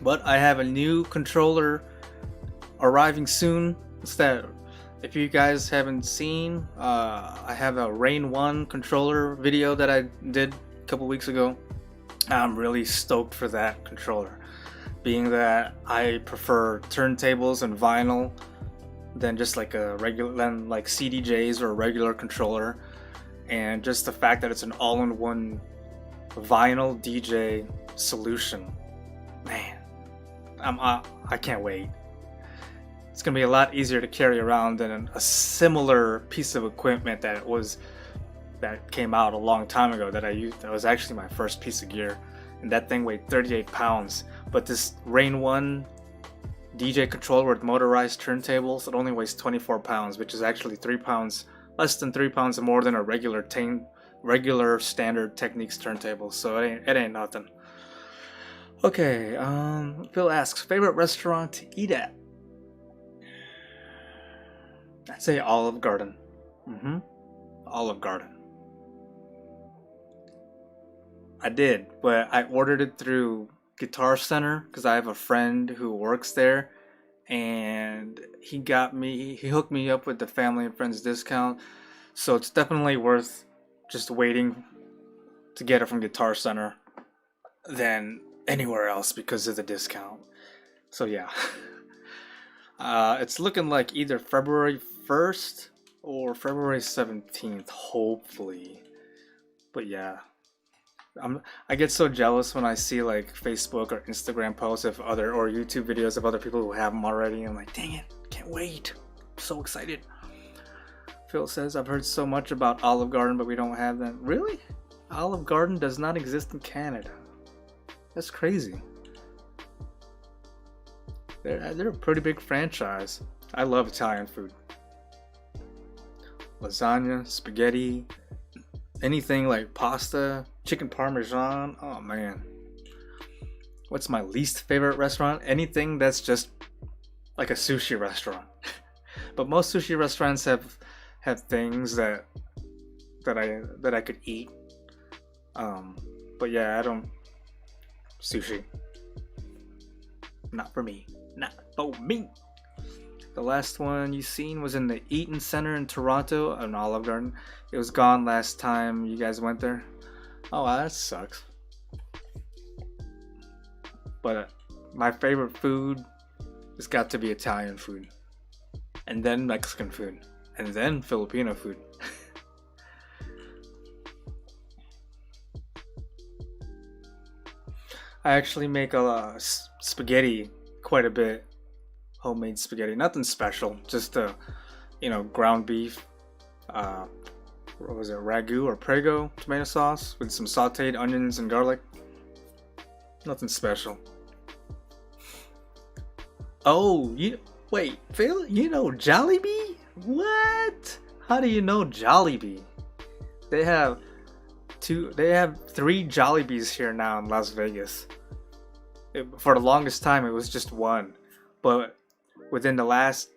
But I have a new controller arriving soon. It's that, if you guys haven't seen, I have a Rain 1 controller video that I did a couple weeks ago. I'm really stoked for that controller, being that I prefer turntables and vinyl than just like CDJs or a regular controller. And just the fact that it's an all-in-one vinyl DJ solution, man, I can't wait. It's gonna be a lot easier to carry around than a similar piece of equipment that came out a long time ago that I used. That was actually my first piece of gear, and that thing weighed 38 pounds. But this Rain 1 DJ controller with motorized turntables, it only weighs 24 pounds, which is actually 3 pounds, less than 3 pounds more than a regular standard Techniques turntable. So it ain't nothing. Okay, Phil asks, favorite restaurant to eat at? I'd say Olive Garden. Olive Garden. I did, but I ordered it through Guitar Center because I have a friend who works there, and he hooked me up with the family and friends discount. So it's definitely worth just waiting to get it from Guitar Center than anywhere else because of the discount. So yeah, it's looking like either February 1st or February 17th, hopefully. But yeah, I get so jealous when I see like Facebook or Instagram posts of other or YouTube videos of other people who have them already. I'm like, dang it, can't wait. I'm so excited. Phil says, I've heard so much about Olive Garden, but we don't have them. Really? Olive Garden does not exist in Canada. That's crazy. They're a pretty big franchise. I love Italian food. Lasagna, spaghetti, anything like pasta, chicken parmesan. Oh man. What's my least favorite restaurant? Anything that's just like a sushi restaurant. But most sushi restaurants have things that I could eat. But yeah, I don't sushi. Not for me. Not for me. The last one you seen was in the Eaton Center in Toronto, an Olive Garden. It was gone last time you guys went there. Oh, wow, that sucks. But my favorite food has got to be Italian food. And then Mexican food. And then Filipino food. I actually make a spaghetti quite a bit. Homemade spaghetti, nothing special, just ground beef, what was it, ragu or prego tomato sauce with some sauteed onions and garlic. Nothing special. Oh, wait, Phil, you know Jollibee? What? How do you know Jollibee? They have three Jollibees here now in Las Vegas. For the longest time, it was just one, but within the last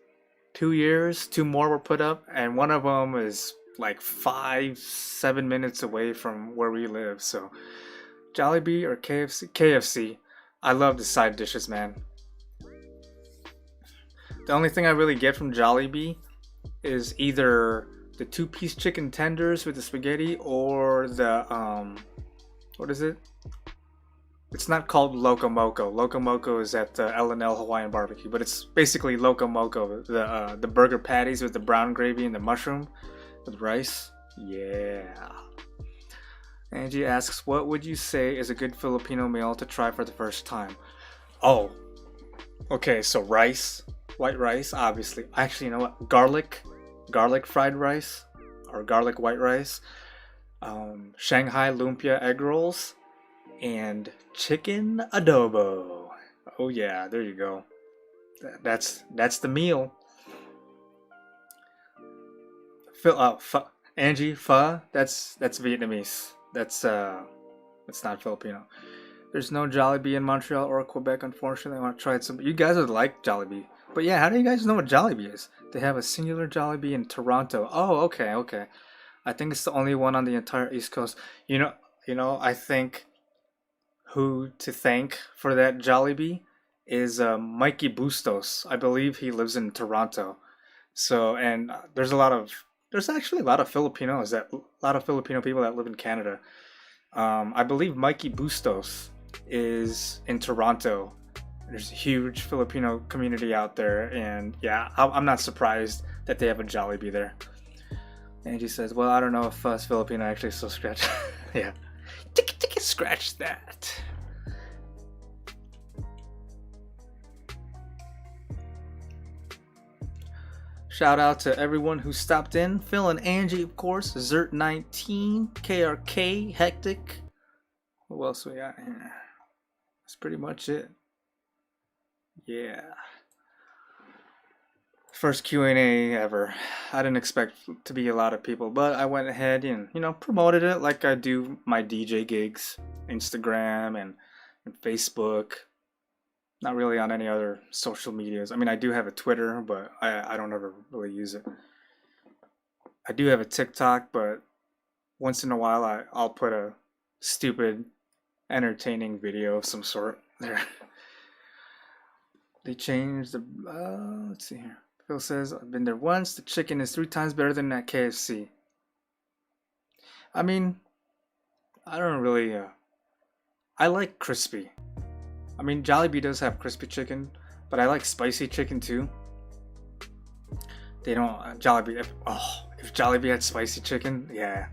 2 years, two more were put up, and one of them is like 7 minutes away from where we live. So, Jollibee or KFC? KFC. I love the side dishes, man. The only thing I really get from Jollibee is either the two-piece chicken tenders with the spaghetti or the what is it? It's not called Loco Moco. Loco Moco is at the L&L Hawaiian Barbecue, but it's basically Loco Moco, the burger patties with the brown gravy and the mushroom with rice. Yeah. Angie asks, what would you say is a good Filipino meal to try for the first time? Oh, okay, so rice, white rice, obviously. Actually, you know what? Garlic fried rice, or garlic white rice. Shanghai lumpia egg rolls. And chicken adobo. Oh yeah, there you go. That's the meal. Angie, pho. That's Vietnamese. That's not Filipino. There's no Jollibee in Montreal or Quebec, unfortunately. I want to try it some. You guys would like Jollibee, but yeah, how do you guys know what Jollibee is? They have a singular Jollibee in Toronto. Oh, okay. I think it's the only one on the entire East Coast. I think who to thank for that Jollibee is Mikey Bustos. I believe he lives in Toronto. So, and there's actually a lot of Filipino people that live in Canada. I believe Mikey Bustos is in Toronto. There's a huge Filipino community out there, and yeah, I'm not surprised that they have a Jollibee there. Angie says, well, I don't know if us Filipino actually so scratch. Yeah. Scratch that. Shout out to everyone who stopped in. Phil and Angie, of course. Zert19, KRK, Hectic. Who else we got here? That's pretty much it. Yeah. First Q&A ever. I didn't expect to be a lot of people, but I went ahead and, promoted it like I do my DJ gigs, Instagram and Facebook. Not really on any other social medias. I mean, I do have a Twitter, but I don't ever really use it. I do have a TikTok, but once in a while I'll put a stupid, entertaining video of some sort there. They changed the. Let's see here. Phil says, I've been there once. The chicken is 3 times better than that KFC. I mean, I don't really. I like crispy. I mean, Jollibee does have crispy chicken, but I like spicy chicken too. They don't. Jollibee. If Jollibee had spicy chicken, yeah,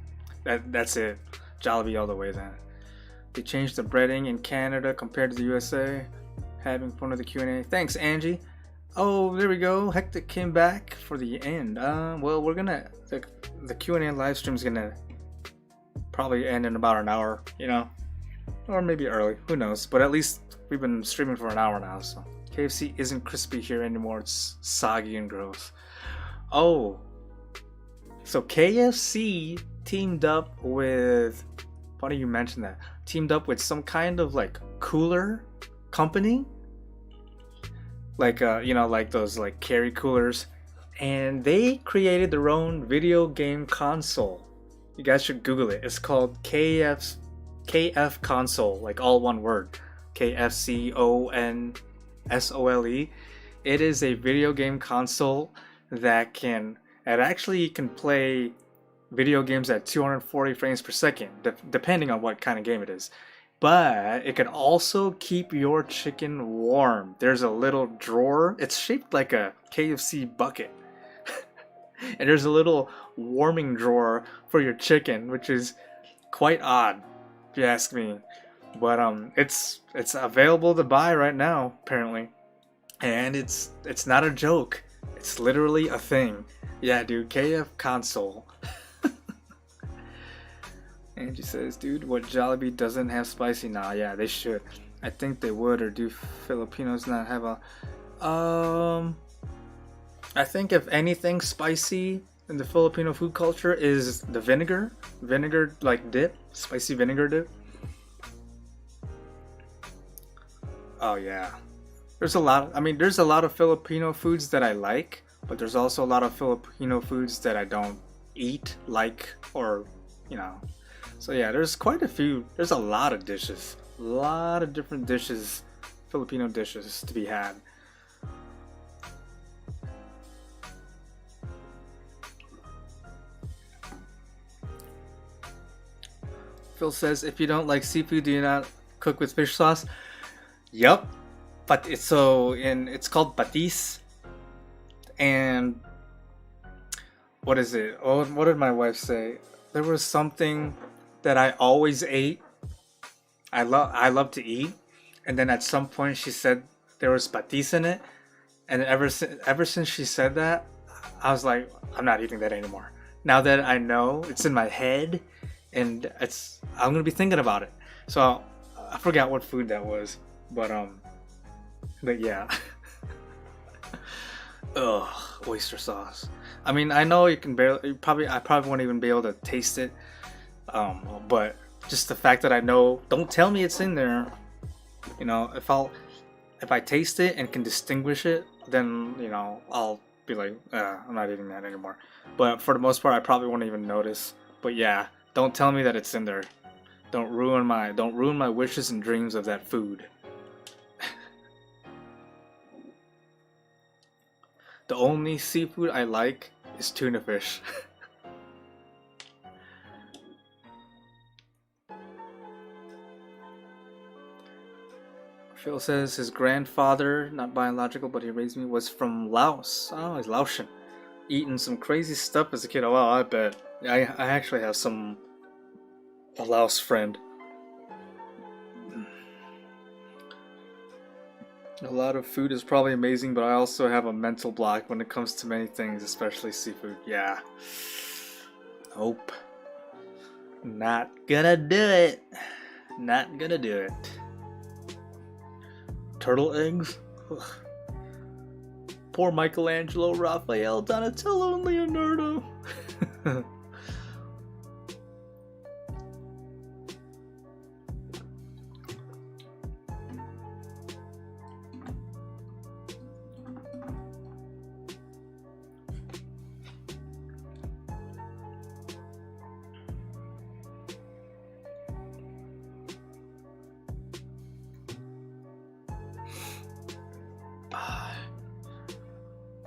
that's it. Jollibee all the way then. They changed the breading in Canada compared to the USA. Having fun with the Q&A. Thanks, Angie. Oh, there we go. Hectic came back for the end. Well, we're gonna the Q&A live stream is gonna probably end in about an hour, or maybe early. Who knows? But at least we've been streaming for an hour now, so KFC isn't crispy here anymore. It's soggy and gross. Oh, so KFC teamed up with. Funny you mentioned that. Teamed up with some kind of like cooler company, like like those like carry coolers, and they created their own video game console. You guys should Google it. It's called KF console, like all one word, KFCONSOLE. It is a video game console that actually can play video games at 240 frames per second, depending on what kind of game it is. But it can also keep your chicken warm. There's a little drawer. It's shaped like a KFC bucket. And there's a little warming drawer for your chicken, which is quite odd, if you ask me. But it's available to buy right now, apparently. And it's not a joke. It's literally a thing. Yeah, dude, KF console. Angie says, dude, what Jollibee doesn't have spicy? Nah, yeah, they should. I think they would, or do Filipinos not have a... I think if anything spicy in the Filipino food culture is the vinegar. Vinegar, like dip. Spicy vinegar dip. Oh, yeah. There's a lot of Filipino foods that I like, but there's also a lot of Filipino foods that I don't eat, like, or, So yeah, there's quite a few. There's a lot of dishes. A lot of different dishes, Filipino dishes to be had. Phil says, if you don't like seafood, do you not cook with fish sauce? Yup. But it's called patis. And what is it? Oh, what did my wife say? There was something that I always ate. I love to eat, and then at some point she said there was patis in it, and ever since she said that, I was like, I'm not eating that anymore. Now that I know it's in my head, and I'm gonna be thinking about it. So I forgot what food that was, but yeah. Ugh, oyster sauce. I mean, I know you can barely. I probably won't even be able to taste it. But just the fact that I know, don't tell me it's in there. If I taste it and can distinguish it, then I'll be like, I'm not eating that anymore. But for the most part, I probably won't even notice. But yeah, don't tell me that it's in there. Don't ruin my wishes and dreams of that food. The only seafood I like is tuna fish. Phil says his grandfather, not biological, but he raised me, was from Laos. Oh, he's Laotian. Eating some crazy stuff as a kid. Oh, wow, I bet. I actually have a Laos friend. A lot of food is probably amazing, but I also have a mental block when it comes to many things, especially seafood. Yeah. Nope. Not gonna do it. Not gonna do it. Turtle eggs? Ugh. Poor Michelangelo, Raphael, Donatello, and Leonardo.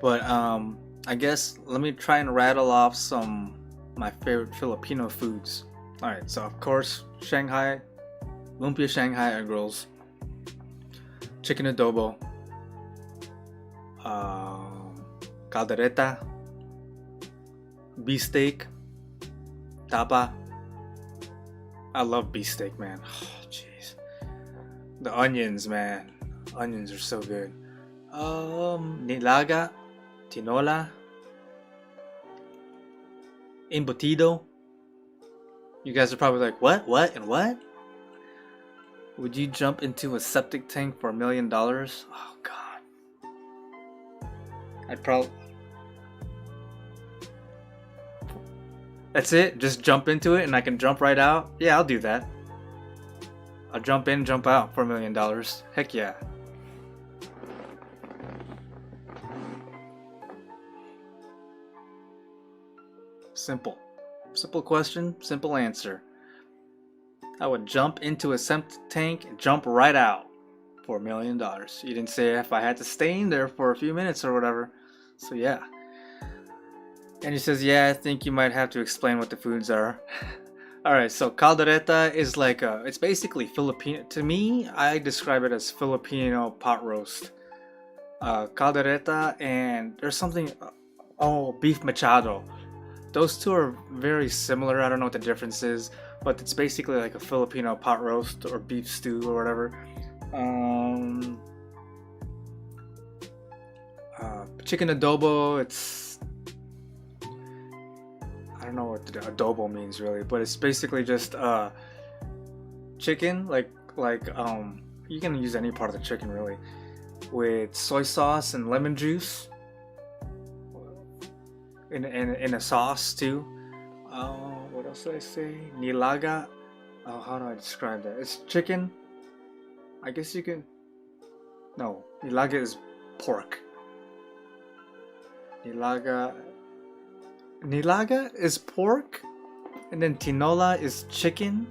But I guess let me try and rattle off some my favorite Filipino foods. All right, so of course Shanghai, lumpia Shanghai egg rolls, chicken adobo, caldereta, beefsteak, tapa. I love beefsteak, man. Oh, jeez. The onions, man. Onions are so good. Nilaga, tinola, embutido. You guys are probably like, what, and what? Would you jump into a septic tank for $1 million? Oh, God. I'd probably... That's it? Just jump into it and I can jump right out? Yeah, I'll do that. I'll jump in, jump out for $1 million. Heck yeah. Simple. Simple question, simple answer. I would jump into a septic tank and jump right out for $1 million. You didn't say if I had to stay in there for a few minutes or whatever. So yeah. And he says, yeah, I think you might have to explain what the foods are. Alright, so caldereta is like it's basically Filipino. To me, I describe it as Filipino pot roast. Caldereta, and there's something, beef machado. Those two are very similar. I don't know what the difference is, but it's basically like a Filipino pot roast or beef stew or whatever. Chicken adobo, it's... I don't know what the adobo means really, but it's basically just chicken, like you can use any part of the chicken really, with soy sauce and lemon juice. In a sauce too. What else did I say? Nilaga. How do I describe that? It's chicken. I guess you can. No, nilaga is pork. Nilaga is pork, and then tinola is chicken.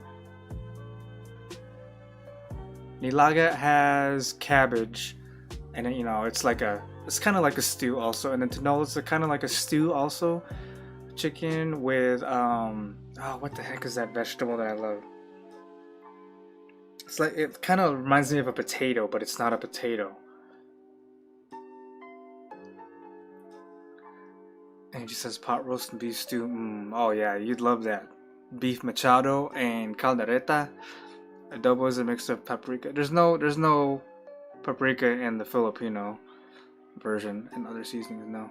Nilaga has cabbage, and then, it's like it's kind of like a stew also, and then tinola is kind of like a stew also. Chicken with what the heck is that vegetable that I love? It's like, it kind of reminds me of a potato, but it's not a potato. And he just says pot roast and beef stew. Oh yeah, you'd love that. Beef machado and caldereta. Adobo is a mix of paprika. There's no paprika in the Filipino version, and other seasonings. No,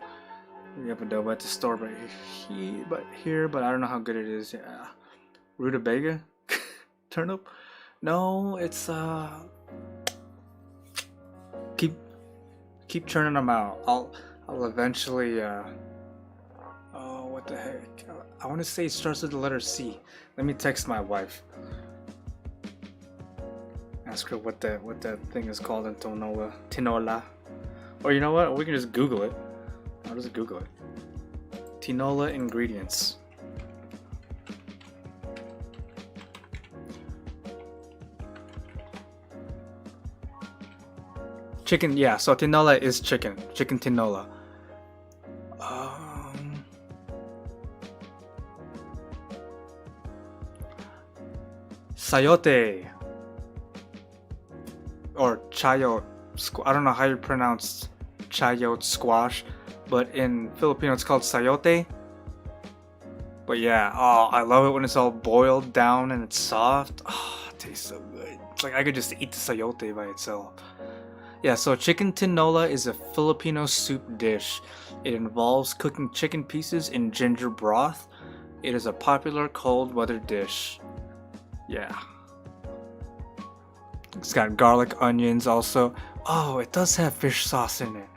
we have adobo at the store, but I don't know how good it is. Yeah, rutabaga, turnip. No, it's keep churning them out. I'll eventually what the heck? I want to say it starts with the letter C. Let me text my wife. Ask her what that thing is called in tinola. Or you know what? We can just Google it. I'll just Google it. Tinola ingredients. Chicken, yeah. So tinola is chicken. Chicken tinola. Sayote. Or chayote. I don't know how you pronounce chayote squash, but in Filipino it's called sayote. But yeah, I love it when it's all boiled down and it's soft. It tastes so good. It's like I could just eat the sayote by itself. Yeah, so chicken tinola is a Filipino soup dish. It involves cooking chicken pieces in ginger broth. It is a popular cold weather dish. Yeah. It's got garlic, onions also. Oh, it does have fish sauce in it.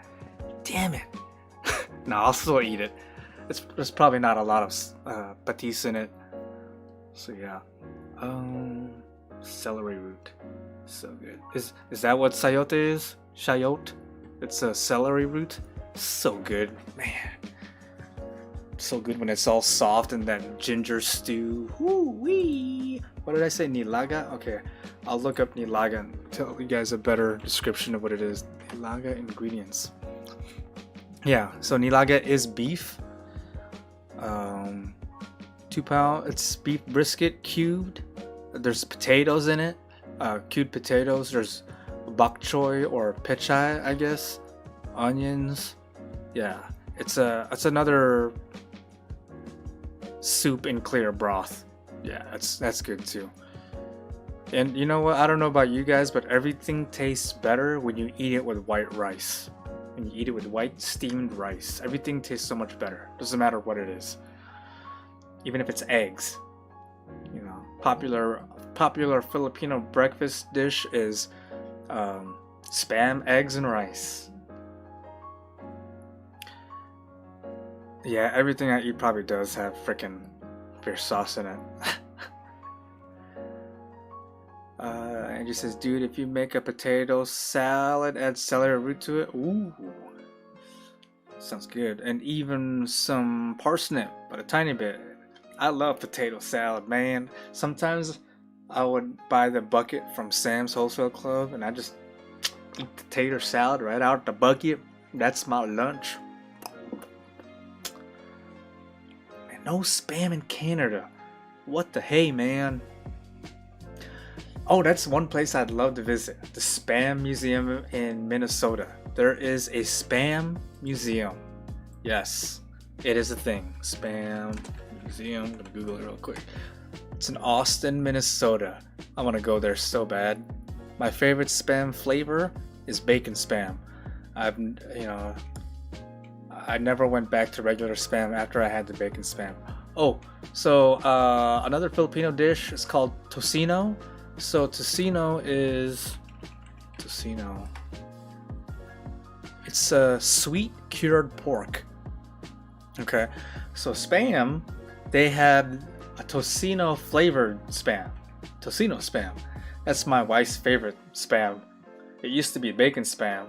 Damn it. No, I'll still eat it. There's probably not a lot of patis in it. So yeah. Celery root. So good. Is that what sayote is? Chayote? It's a celery root? So good. Man. So good when it's all soft and that ginger stew. Woo-wee. What did I say? Nilaga? Okay. I'll look up nilaga and tell you guys a better description of what it is. Nilaga ingredients. Yeah, so nilaga is beef. 2 pound. It's beef brisket cubed. There's potatoes in it, cubed potatoes. There's bok choy or pechay, I guess. Onions. Yeah, it's another soup in clear broth. Yeah, that's good too. And you know what? I don't know about you guys, but everything tastes better when you eat it with white rice. When you eat it with white steamed rice, everything tastes so much better. Doesn't matter what it is, even if it's eggs. You know, popular Filipino breakfast dish is spam, eggs, and rice. Yeah, everything I eat probably does have freaking fish sauce in it. Angie says, dude, if you make a potato salad, add celery root to it. Ooh, sounds good. And even some parsnip, but a tiny bit. I love potato salad, man. Sometimes I would buy the bucket from Sam's Wholesale Club, and I just eat potato salad right out the bucket. That's my lunch. And no spam in Canada. What the hey, man? Oh, that's one place I'd love to visit. The Spam Museum in Minnesota. There is a Spam Museum. Yes, it is a thing. Spam Museum. I'm gonna Google it real quick. It's in Austin, Minnesota. I want to go there so bad. My favorite spam flavor is bacon spam. I never went back to regular spam after I had the bacon spam. Oh, so another Filipino dish is called Tosino. So Tosino. It's a sweet cured pork. Okay, so spam, they had a Tosino flavored spam. Tosino spam. That's my wife's favorite spam. It used to be bacon spam,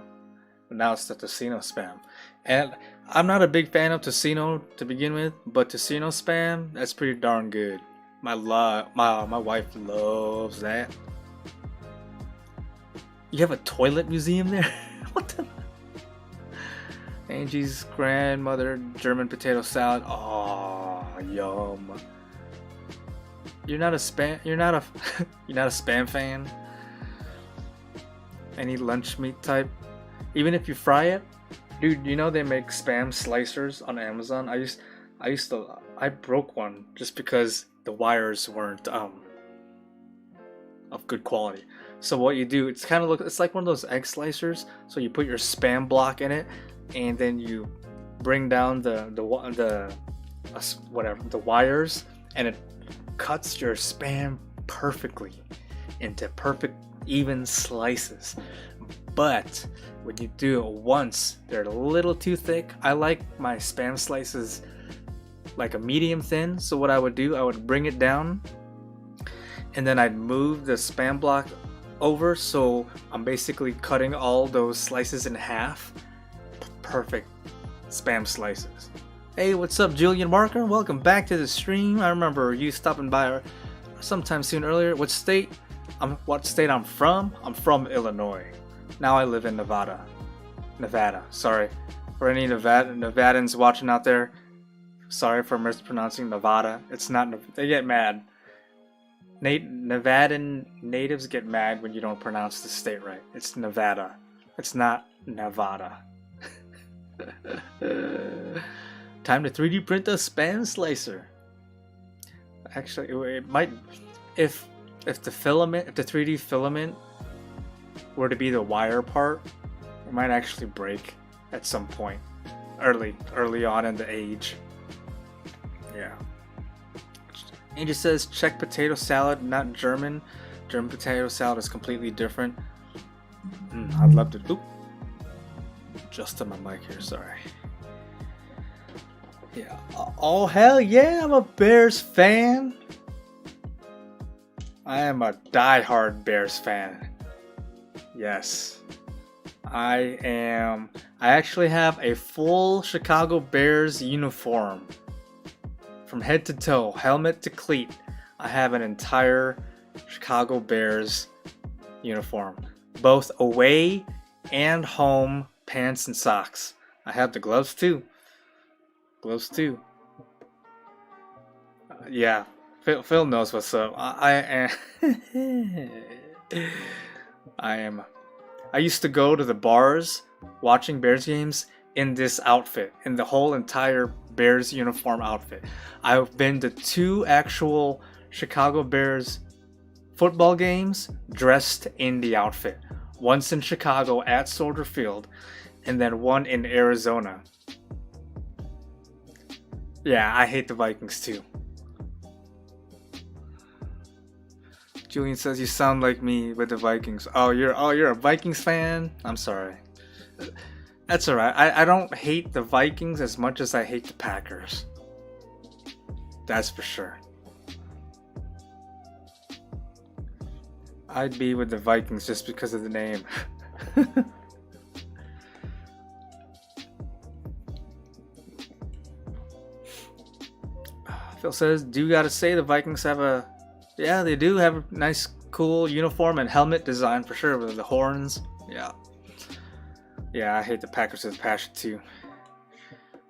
but now it's the Tosino spam. And I'm not a big fan of Tosino to begin with, but Tosino spam, that's pretty darn good. My wife loves that. You have a toilet museum there? What the? Angie's grandmother German potato salad. Oh, yum. You're not a spam fan? Any lunch meat type? Even if you fry it? Dude, you know they make spam slicers on Amazon? I broke one just because the wires weren't of good quality. So what you do, it's like one of those egg slicers. So you put your spam block in it, and then you bring down the wires, and it cuts your spam perfectly into perfect even slices. But when you do it once, they're a little too thick. I like my spam slices like a medium thin. So what I would do, I would bring it down, and then I'd move the spam block over, so I'm basically cutting all those slices in half. Perfect spam slices. Hey, what's up, Julian Marker? Welcome back to the stream. I remember you stopping by sometime soon earlier. What state I'm from? I'm from Illinois. Now I live in Nevada. Sorry for any Nevadans watching out there. Sorry for mispronouncing Nevada. It's not. They get mad. Nevadan natives get mad when you don't pronounce the state right. It's Nevada. It's not Nevada. Time to 3D print a spam slicer. Actually, it might. If the 3D filament were to be the wire part, it might actually break at some point early on in the age. Yeah. Angel says Czech potato salad, not German. German potato salad is completely different. I'd love to. Oop. Just on my mic here, sorry. Yeah. Oh hell yeah, I'm a Bears fan. I am a die-hard Bears fan. Yes. I am. I actually have a full Chicago Bears uniform. From head to toe, helmet to cleat, I have an entire Chicago Bears uniform. Both away and home pants and socks. I have the gloves too. Gloves too. Yeah, Phil knows what's up. I am. I am. I used to go to the bars watching Bears games in this outfit, in the whole entire Bears uniform outfit. I've been to 2 actual Chicago Bears football games dressed in the outfit. Once in Chicago at Soldier Field, and then one in Arizona. Yeah, I hate the Vikings too. Julian says you sound like me with the Vikings. You're a Vikings fan? I'm sorry. That's alright. I don't hate the Vikings as much as I hate the Packers. That's for sure. I'd be with the Vikings just because of the name. Phil says, do you gotta say the Vikings have a... Yeah, they do have a nice, cool uniform and helmet design for sure with the horns. Yeah. Yeah, I hate the Packers with passion too.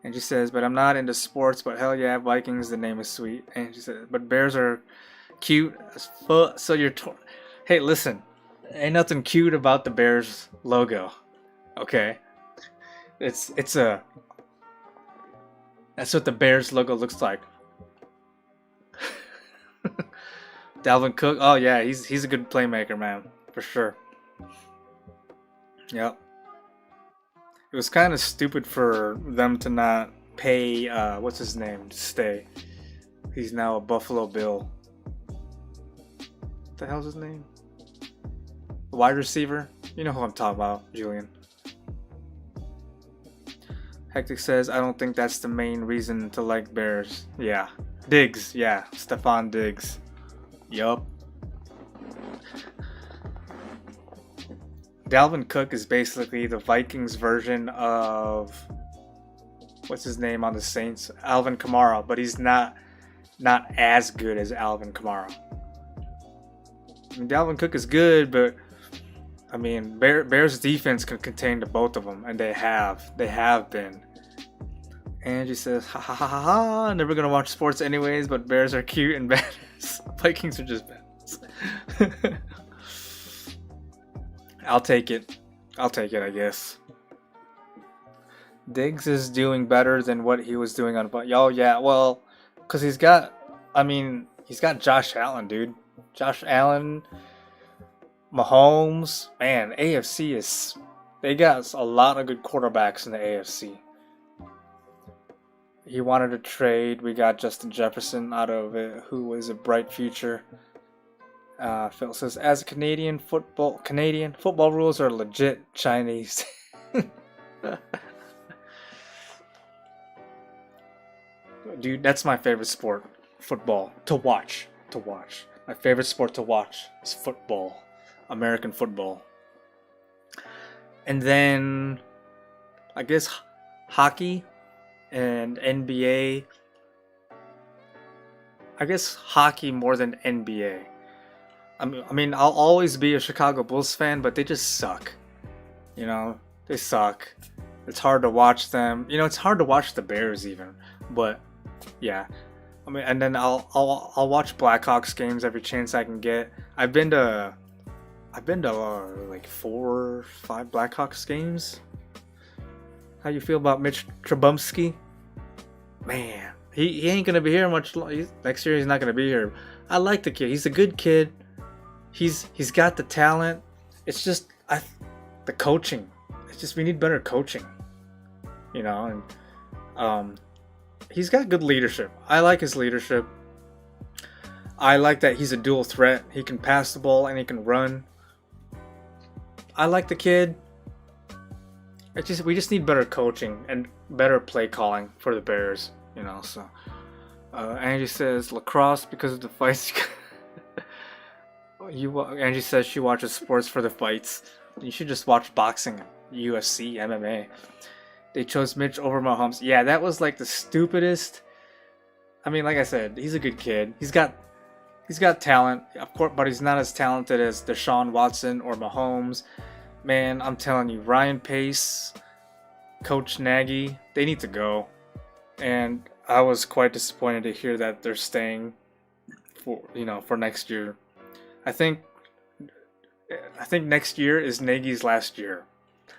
And she says, but I'm not into sports, but hell yeah, Vikings, the name is sweet. And she says, but Bears are cute as fuck, so you're... Hey, listen, ain't nothing cute about the Bears logo, okay? It's a... That's what the Bears logo looks like. Dalvin Cook, oh yeah, he's a good playmaker, man, for sure. Yep. It was kind of stupid for them to not pay, what's his name, to stay. He's now a Buffalo Bill. What the hell's his name? The wide receiver? You know who I'm talking about, Julian. Hectic says, I don't think that's the main reason to like Bears. Yeah. Diggs, yeah. Stephon Diggs. Yup. Dalvin Cook is basically the Vikings version of... What's his name on the Saints? Alvin Kamara, but he's not as good as Alvin Kamara. I mean, Dalvin Cook is good, but I mean, Bears defense can contain the both of them, and they have been. Angie says, ha ha ha ha ha, never gonna watch sports anyways, but Bears are cute and badass. Vikings are just badass. I'll take it, I guess. Diggs is doing better than what he was doing on... Oh, yeah, well, because he's got Josh Allen, dude. Josh Allen, Mahomes, man, AFC is... They got a lot of good quarterbacks in the AFC. He wanted to trade. We got Justin Jefferson out of it, who is a bright future. Phil says, as a Canadian, football rules are legit Chinese. Dude, that's my favorite sport. Football. To watch. My favorite sport to watch is football. American football. And then, I guess, hockey and NBA. I guess hockey more than NBA. I mean, I'll always be a Chicago Bulls fan, but they just suck. You know, they suck. It's hard to watch them. You know, it's hard to watch the Bears even. But yeah, I mean, and then I'll watch Blackhawks games every chance I can get. I've been to like 4 or 5 Blackhawks games. How you feel about Mitch Trubisky? Man, he ain't gonna be here much. Next year he's not gonna be here. I like the kid. He's a good kid. He's got the talent. It's just the coaching. It's just we need better coaching. You know, and he's got good leadership. I like his leadership. I like that he's a dual threat. He can pass the ball and he can run. I like the kid. We just need better coaching and better play calling for the Bears. You know, so Angie says lacrosse because of the fights. Angie says she watches sports for the fights. You should just watch boxing, UFC, MMA. They chose Mitch over Mahomes. Yeah, that was like the stupidest. I mean, like I said, he's a good kid. He's got talent, of course, but he's not as talented as Deshaun Watson or Mahomes. Man, I'm telling you, Ryan Pace, Coach Nagy, they need to go. And I was quite disappointed to hear that they're staying for next year. I think next year is Nagy's last year.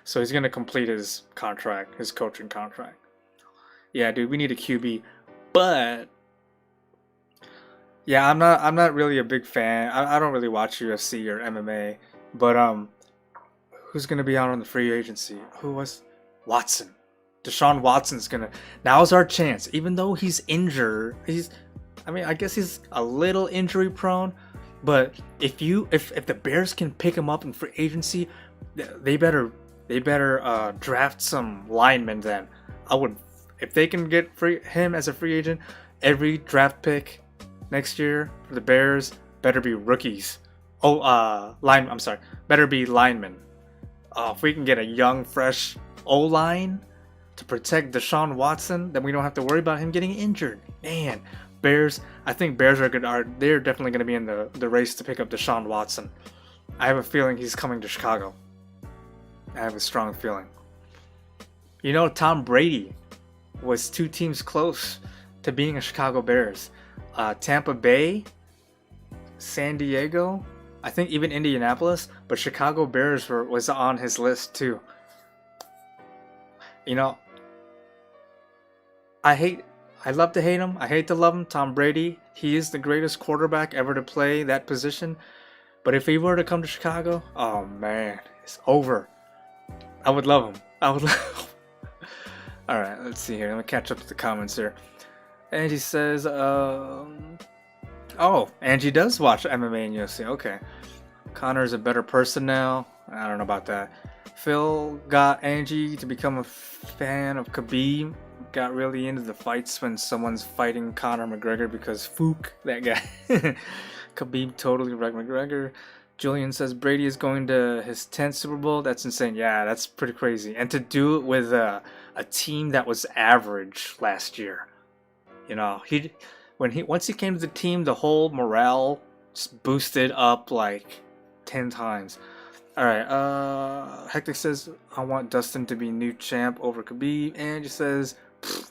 So he's gonna complete his contract, his coaching contract. Yeah, dude, we need a QB. But yeah, I'm not really a big fan. I don't really watch UFC or MMA. But who's gonna be out on the free agency? Who was Watson? Deshaun Watson's gonna. Now's our chance. Even though he's injured, I guess he's a little injury prone. But if the Bears can pick him up in free agency, they better draft some linemen. Then if they can get him as a free agent, every draft pick next year for the Bears better be rookies. Better be linemen. If we can get a young, fresh O-line to protect Deshaun Watson, then we don't have to worry about him getting injured. Man, Bears. I think Bears they're definitely going to be in the race to pick up Deshaun Watson. I have a feeling he's coming to Chicago. I have a strong feeling. Tom Brady was 2 teams close to being a Chicago Bears. Tampa Bay, San Diego, I think even Indianapolis, but Chicago Bears was on his list too. I love to hate him. I hate to love him. Tom Brady, he is the greatest quarterback ever to play that position. But if he were to come to Chicago, oh man, it's over. I would love him. Alright, let's see here. Let me catch up to the comments here. Angie says, Angie does watch MMA and UFC. Okay. Connor's a better person now. I don't know about that. Phil got Angie to become a fan of Khabib. Got really into the fights when someone's fighting Conor McGregor because Fook, that guy. Khabib totally wrecked McGregor. Julian says Brady is going to his 10th Super Bowl. That's insane. Yeah, that's pretty crazy. And to do it with a team that was average last year. Once he came to the team, the whole morale just boosted up like 10 times. Alright, Hectic says, I want Dustin to be new champ over Khabib. Angie says,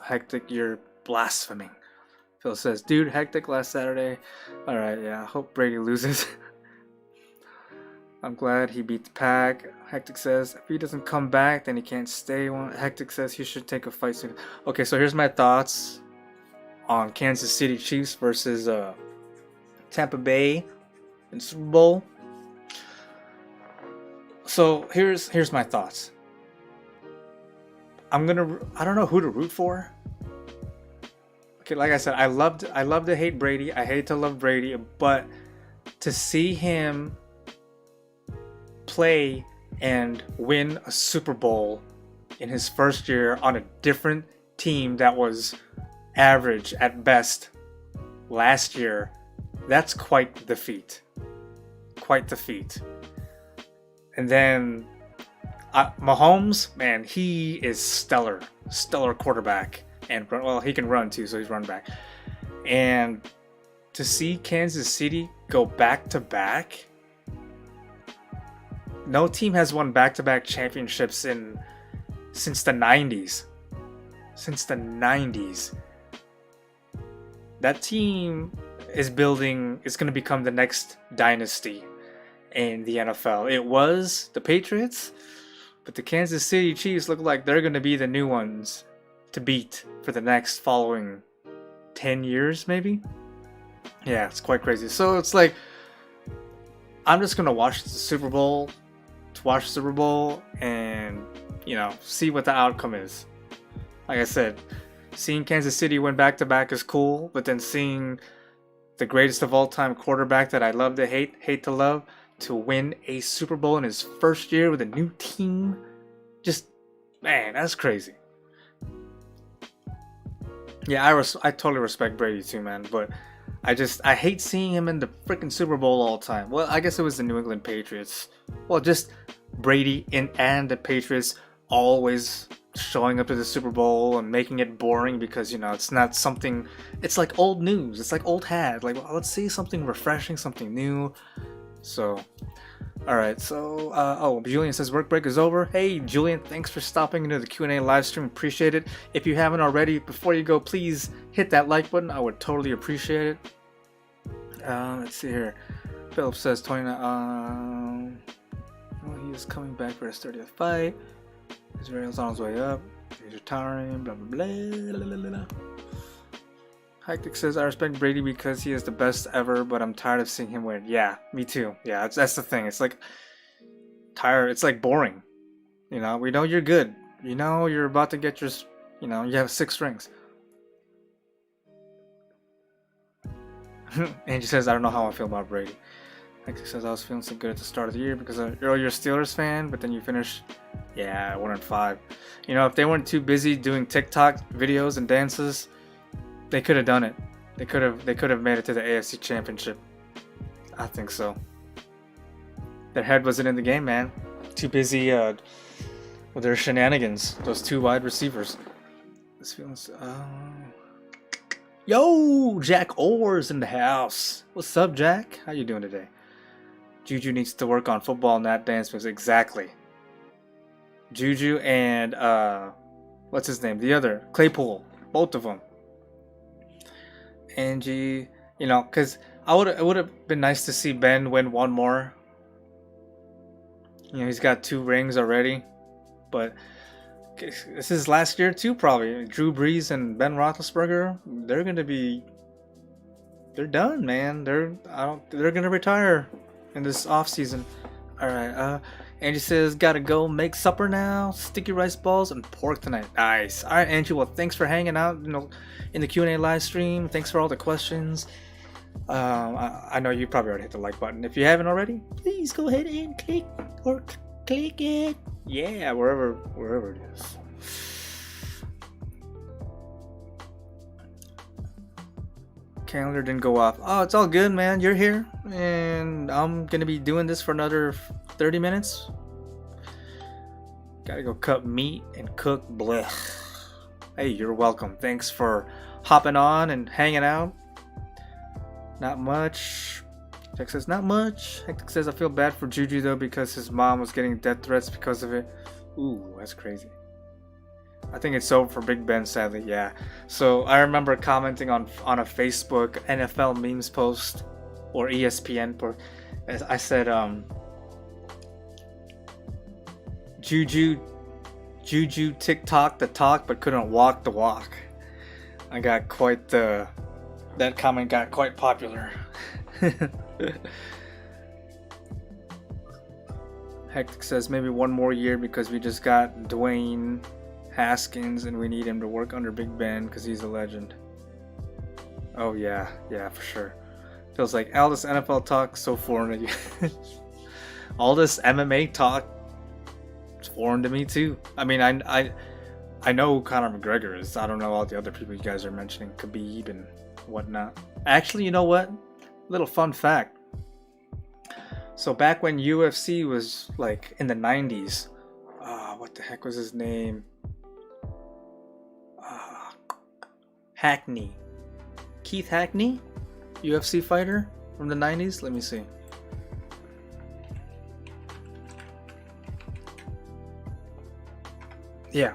Hectic, you're blaspheming. Phil says, dude, Hectic last Saturday. Alright, yeah, I hope Brady loses. I'm glad he beat the pack. Hectic says, if he doesn't come back, then he can't stay. Hectic says he should take a fight soon. Okay, so here's my thoughts on Kansas City Chiefs versus Tampa Bay in Super Bowl. So here's my thoughts. I don't know who to root for. Okay, like I said, I love to hate Brady. I hate to love Brady, but to see him play and win a Super Bowl in his first year on a different team that was average at best last year, that's quite the feat. Quite the feat. And then Mahomes, man, he is stellar quarterback, and he can run too, so he's run back. And to see Kansas City go back to back, no team has won back-to-back championships since the 90s. Since the 90s. That team is going to become the next dynasty in the NFL. It was the Patriots, but the Kansas City Chiefs look like they're going to be the new ones to beat for the next following 10 years, maybe? Yeah, it's quite crazy. So it's like, I'm just going to watch the Super Bowl and, see what the outcome is. Like I said, seeing Kansas City win back-to-back is cool, but then seeing the greatest of all-time quarterback that I love to hate to love, to win a Super Bowl in his first year with a new team, man, that's crazy. Yeah, I totally respect Brady too, man, but I hate seeing him in the freaking Super Bowl all the time. Well, I guess it was the New England Patriots. Well, just Brady and the Patriots always showing up to the Super Bowl and making it boring because, it's not something, it's like old news. It's like old hat. Like, well, let's see something refreshing, something new. So, All right, so Julian says work break is over. Hey, Julian, thanks for stopping into the Q&A live stream. Appreciate it. If you haven't already, before you go, please hit that like button. I would totally appreciate it. Let's see here. Philip says 29. Well, he is coming back for his 30th fight. Israel's on his way up. He's retiring. Blah blah blah. Hectic says, I respect Brady because he is the best ever, but I'm tired of seeing him win. Yeah, me too. Yeah, that's the thing. It's like tired. It's like boring. You know, we know you're good. You know you're about to get your, you know, you have 6 rings. Angie says, I don't know how I feel about Brady. Hectic says, I was feeling so good at the start of the year because you're a Steelers fan, but then you finish, 1-5. You know, if they weren't too busy doing TikTok videos and dances, they could have done it. They could have made it to the AFC Championship. I think so. Their head wasn't in the game, man. Too busy with their shenanigans. Those 2 wide receivers. This feels. Yo, Jack Orr's in the house. What's up, Jack? How you doing today? Juju needs to work on football, not dance moves. Exactly. Juju and what's his name? The other Claypool. Both of them. Angie, you know, because it would have been nice to see Ben win one more. You know, he's got 2 rings already, but this is last year too, probably. Drew Brees and Ben Roethlisberger, they're done, man. They're gonna retire in this off season. All right, Angie says, gotta go make supper now. Sticky rice balls and pork tonight. Nice. All right, Angie. Well, thanks for hanging out. You know, in the Q&A live stream. Thanks for all the questions. I know you probably already hit the like button. If you haven't already, please go ahead and click it. Yeah, wherever it is. Calendar didn't go off. Oh, it's all good, man. You're here, and I'm gonna be doing this for another 30 minutes. Gotta go cut meat and cook. Blech. Hey, you're welcome. Thanks for hopping on and hanging out. Not much. Jack says, not much. Hectic says, I feel bad for Juju though because his mom was getting death threats because of it. Ooh, that's crazy. I think it's over for Big Ben, sadly. Yeah. So I remember commenting on a Facebook NFL memes post or ESPN post. I said, Juju TikTok the talk, but couldn't walk the walk. I got quite the. That comment got quite popular. Hectic says maybe one more year because we just got Dwayne Haskins and we need him to work under Big Ben because he's a legend. Oh yeah, for sure. Feels like all this NFL talk so foreign to you. All this MMA talk is foreign to me too. I mean, I know who Conor McGregor is. I don't know all the other people you guys are mentioning, Khabib and whatnot. Actually, you know what? Little fun fact. So back when UFC was like in the 90s, what the heck was his name? Hackney. Keith Hackney? UFC fighter from the 90s? Let me see. Yeah.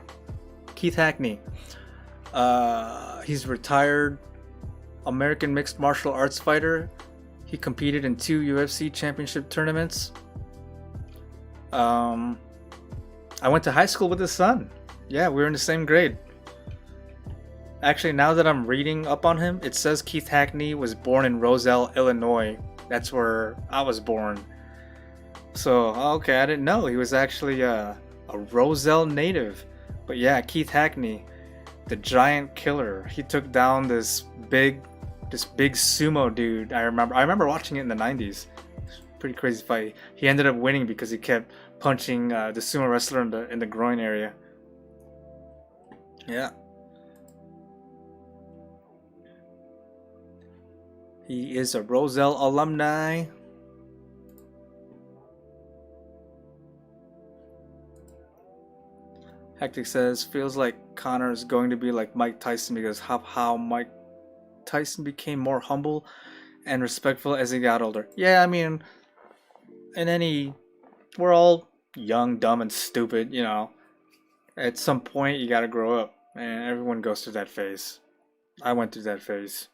Keith Hackney. He's retired American mixed martial arts fighter. He competed in 2 UFC championship tournaments. I went to high school with his son. Yeah, we were in the same grade. Actually, now that I'm reading up on him, it says Keith Hackney was born in Roselle, Illinois. That's where I was born. So, okay, I didn't know. He was actually a Roselle native. But yeah, Keith Hackney, the giant killer. He took down this big sumo dude. I remember watching it in the 90s. Pretty crazy fight. He ended up winning because he kept punching the sumo wrestler in the groin area. Yeah. He is a Roselle alumni. Hectic says, feels like Conor is going to be like Mike Tyson because how Mike Tyson became more humble and respectful as he got older. Yeah, I mean, in any We're all young, dumb, and stupid, you know. At some point, you gotta grow up, and everyone goes through that phase. I went through that phase.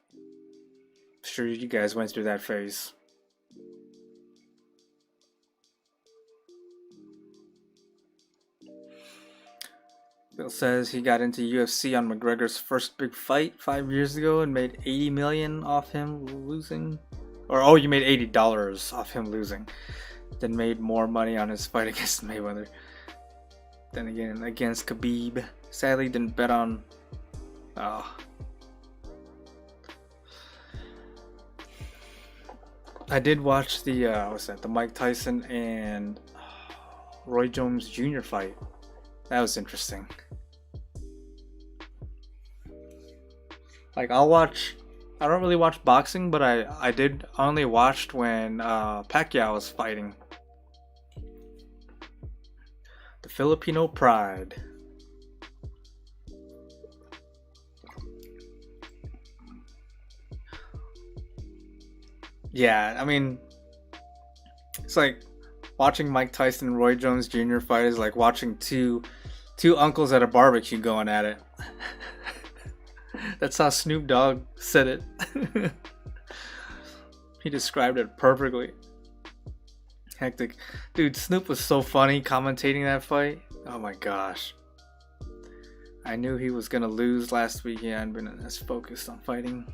Sure, you guys went through that phase. Bill says he got into UFC on McGregor's first big fight 5 years ago and made 80 million off him losing. Or oh, you made $80 off him losing. Then made more money on his fight against Mayweather. Then again against Khabib. Sadly, didn't bet on. I did watch the what's that? The Mike Tyson and Roy Jones Jr. fight. That was interesting. Like I'll watch. I don't really watch boxing, but I did only watched when Pacquiao was fighting. The Filipino pride. Yeah, I mean, it's like watching Mike Tyson and Roy Jones Jr. fight is like watching two uncles at a barbecue going at it. That's how Snoop Dogg said it. He described it perfectly. Hectic. Dude, Snoop was so funny commentating that fight. Oh my gosh. I knew he was gonna lose last week. He hadn't been as focused on fighting.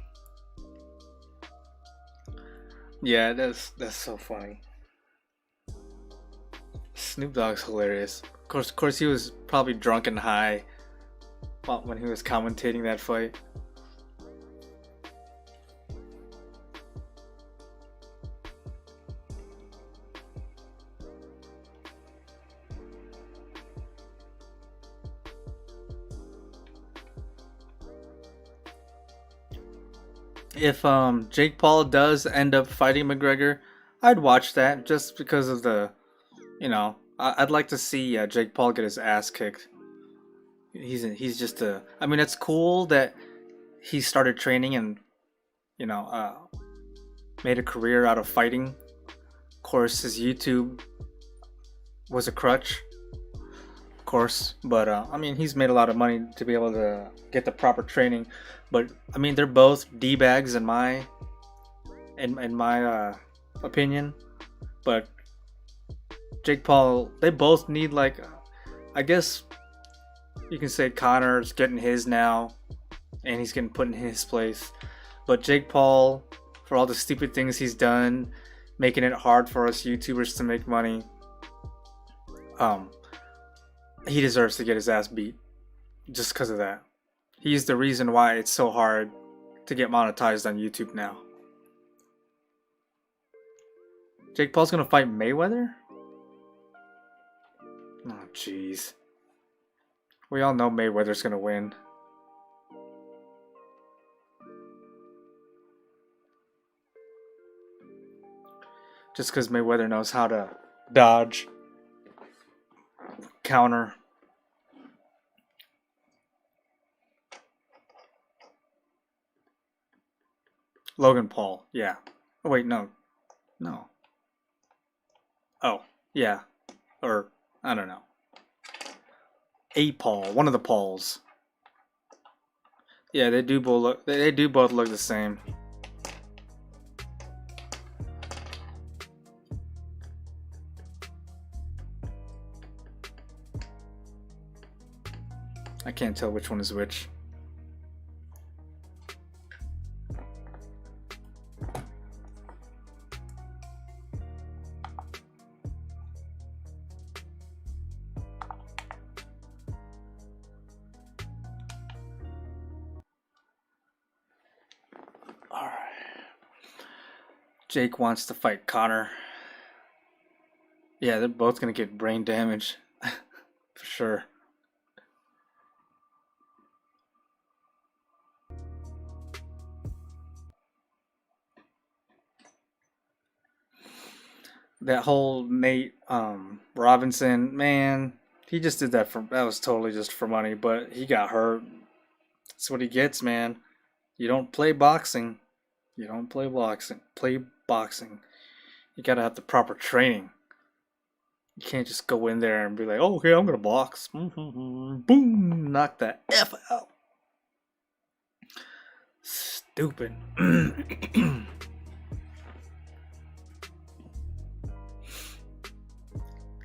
Yeah, that's so funny. Snoop Dogg's hilarious. Of course, he was probably drunk and high when he was commentating that fight. If Jake Paul does end up fighting McGregor, I'd watch that just because of the, you know, I'd like to see Jake Paul get his ass kicked. He's just a. I mean, it's cool that he started training and you know made a career out of fighting. Of course, his YouTube was a crutch, of course, but I mean, he's made a lot of money to be able to get the proper training. But I mean, they're both d bags in my opinion. But Jake Paul, they both need like, I guess you can say Connor's getting his now, and he's getting put in his place. But Jake Paul, for all the stupid things he's done, making it hard for us YouTubers to make money, he deserves to get his ass beat just because of that. He's the reason why it's so hard to get monetized on YouTube now. Jake Paul's gonna fight Mayweather? Oh, jeez. We all know Mayweather's gonna win. Just because Mayweather knows how to dodge, counter. Logan Paul, yeah. Oh, wait, no. No. Oh, yeah. Or, I don't know. A Paul, one of the Pauls. Yeah, they do both look the same. I can't tell which one is which. Alright. Jake wants to fight Connor. Yeah, they're both gonna get brain damage. For sure. That whole Nate Robinson, man, he just did that was totally just for money, but he got hurt. That's what he gets, man. You don't play boxing. You don't play boxing. Play boxing. You gotta have the proper training. You can't just go in there and be like, oh, okay, I'm gonna box. Boom, knock the F out. Stupid. I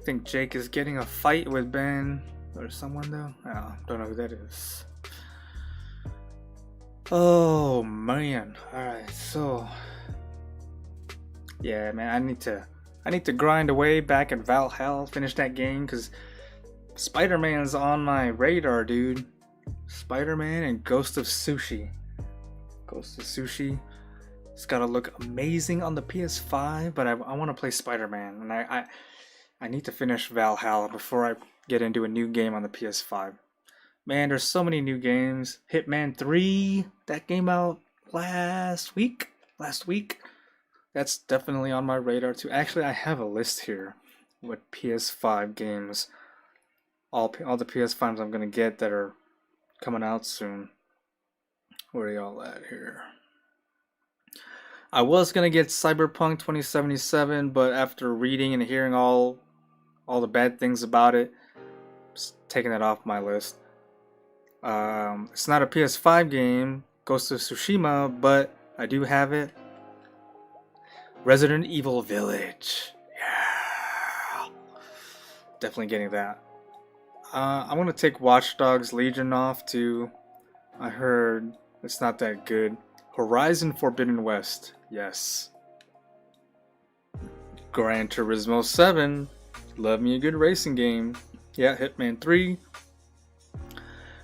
think Jake is getting a fight with Ben or someone though. I don't know who that is. Oh man. Alright, so yeah, man, I need to grind away back at Valhalla, finish that game, because Spider-Man's on my radar, dude. Spider-Man and Ghost of Sushi. Ghost of Sushi. It's gotta look amazing on the PS5, but I want to play Spider-Man, and I need to finish Valhalla before I get into a new game on the PS5. Man, there's so many new games. Hitman 3, that came out last week. That's definitely on my radar too. Actually, I have a list here with PS5 games. All the PS5s I'm gonna get that are coming out soon. Where are y'all at here? I was gonna get Cyberpunk 2077, but after reading and hearing all the bad things about it, just taking it off my list. It's not a PS5 game, Ghost of Tsushima, but I do have it. Resident Evil Village. Yeah. Definitely getting that. I'm going to take Watch Dogs Legion off too. I heard it's not that good. Horizon Forbidden West. Yes. Gran Turismo 7. Love me a good racing game. Yeah, Hitman 3.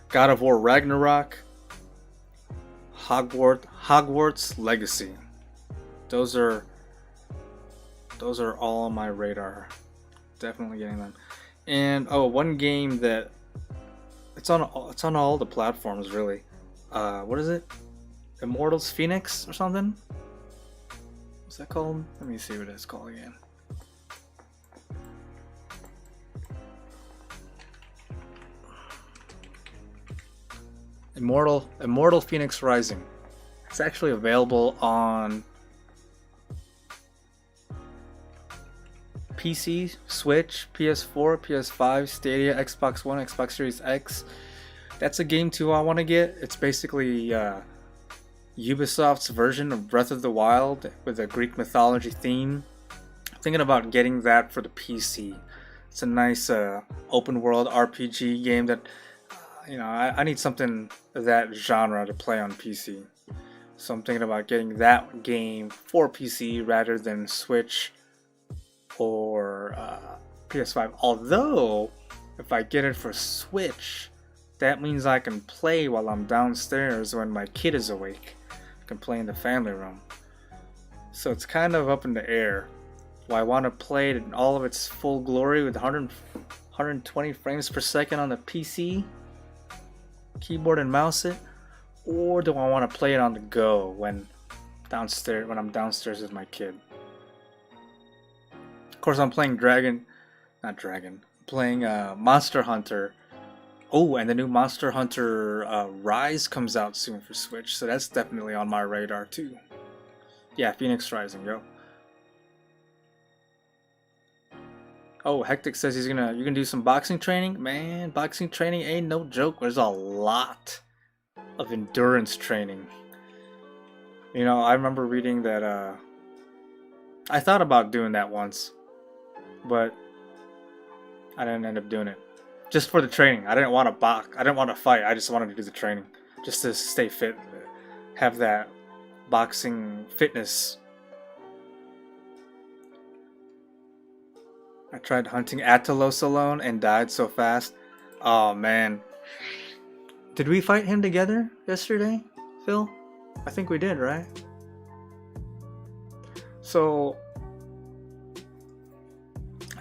God of War Ragnarok. Hogwarts Legacy. Those are all on my radar. Definitely getting them. And one game that it's on all the platforms really. What is it? Immortals Phoenix or something? What's that called? Let me see what it's called again. Immortal Phoenix Rising. It's actually available on PC, Switch, PS4, PS5, Stadia, Xbox One, Xbox Series X. That's a game too I want to get. It's basically Ubisoft's version of Breath of the Wild with a Greek mythology theme. I'm thinking about getting that for the PC. It's a nice open world RPG game that I need something of that genre to play on PC. So I'm thinking about getting that game for PC rather than Switch or PS5. Although, if I get it for Switch, that means I can play while I'm downstairs when my kid is awake. I can play in the family room. So it's kind of up in the air. Do I want to play it in all of its full glory with 120 frames per second on the PC? Keyboard and mouse it? Or do I want to play it on the go when I'm downstairs with my kid? Of course, I'm playing Monster Hunter. Oh, and the new Monster Hunter Rise comes out soon for Switch, so that's definitely on my radar too. Yeah, Phoenix Rising, yo. Oh, Hectic says you can do some boxing training. Man, boxing training ain't no joke. There's a lot of endurance training. I remember reading that I thought about doing that once, but I didn't end up doing it. Just for the training. I didn't want to box. I didn't want to fight. I just wanted to do the training. Just to stay fit. Have that boxing fitness. I tried hunting Attilos alone and died so fast. Oh man. Did we fight him together yesterday, Phil? I think we did, right? So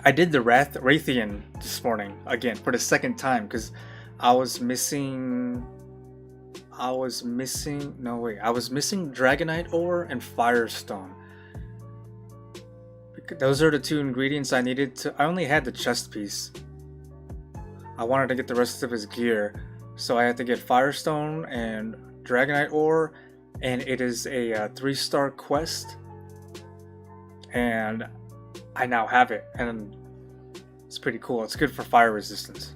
I did the Raytheon this morning again for the second time because I was missing Dragonite ore and Firestone. Those are the two ingredients I needed I only had the chest piece. I wanted to get the rest of his gear, so I had to get Firestone and Dragonite ore, and it is a 3-star quest, and I now have it. And It's pretty cool. It's good for fire resistance.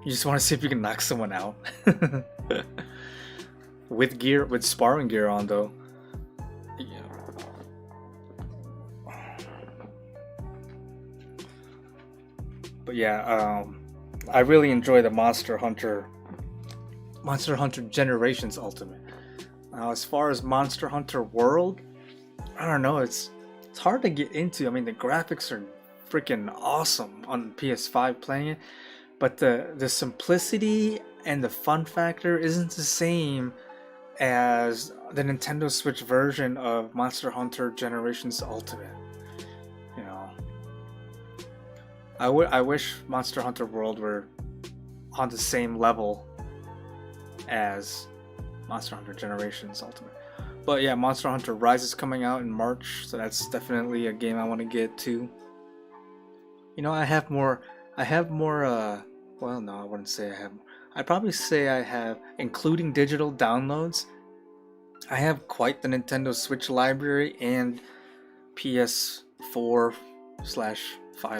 You just want to see if you can knock someone out. With gear, with sparring gear on though. Yeah. But yeah, I really enjoy the Monster Hunter Generations Ultimate. Now, as far as Monster Hunter World, I don't know. It's hard to get into. I mean, the graphics are freaking awesome on PS5 playing it, but the simplicity and the fun factor isn't the same as the Nintendo Switch version of Monster Hunter Generations Ultimate. You know, I wish Monster Hunter World were on the same level as Monster Hunter Generations Ultimate. But yeah, Monster Hunter Rise is coming out in March, so that's definitely a game I want to get to. You know, I have more, well, no, I wouldn't say I have. I'd probably say I have, including digital downloads, I have quite the Nintendo Switch library and PS4/5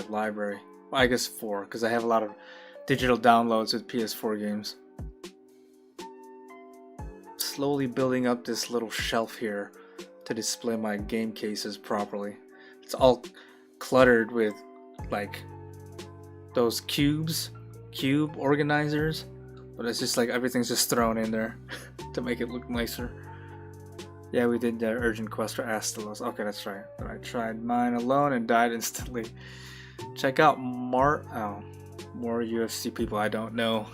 library. Well, I guess 4, because I have a lot of digital downloads with PS4 games. Slowly building up this little shelf here to display my game cases properly. It's all cluttered with like those cube organizers, but it's just like everything's just thrown in there to make it look nicer. Yeah, we did the urgent quest for Astalos. Okay, that's right. But I tried mine alone and died instantly. Check out more UFC people I don't know.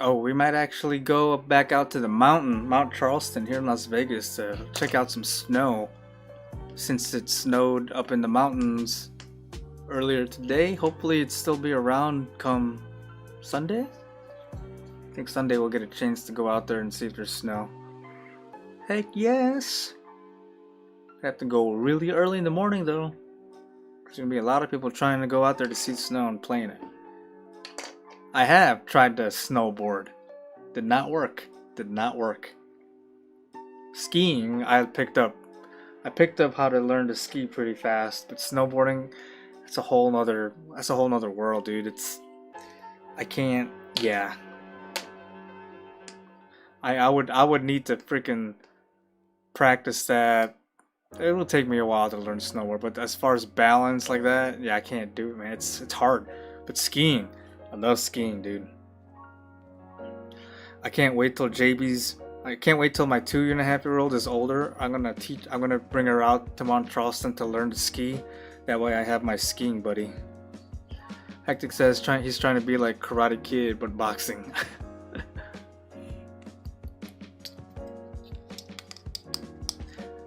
Oh, we might actually go back out to the Mount Charleston here in Las Vegas to check out some snow. Since it snowed up in the mountains earlier today, hopefully it'll still be around come Sunday. I think Sunday we'll get a chance to go out there and see if there's snow. Heck yes! I have to go really early in the morning though. There's gonna be a lot of people trying to go out there to see snow and playing it. I have tried to snowboard. Did not work. Skiing, I picked up how to learn to ski pretty fast, but snowboarding, that's a whole nother world, dude. I can't, yeah. I would need to freaking practice that. It will take me a while to learn snowboard, but as far as balance like that, yeah, I can't do it, man. It's hard. But skiing, I love skiing, dude. I can't wait till my 2.5-year-old is older. I'm gonna bring her out to Mount Charleston to learn to ski. That way I have my skiing buddy. Hectic says he's trying to be like Karate Kid but boxing.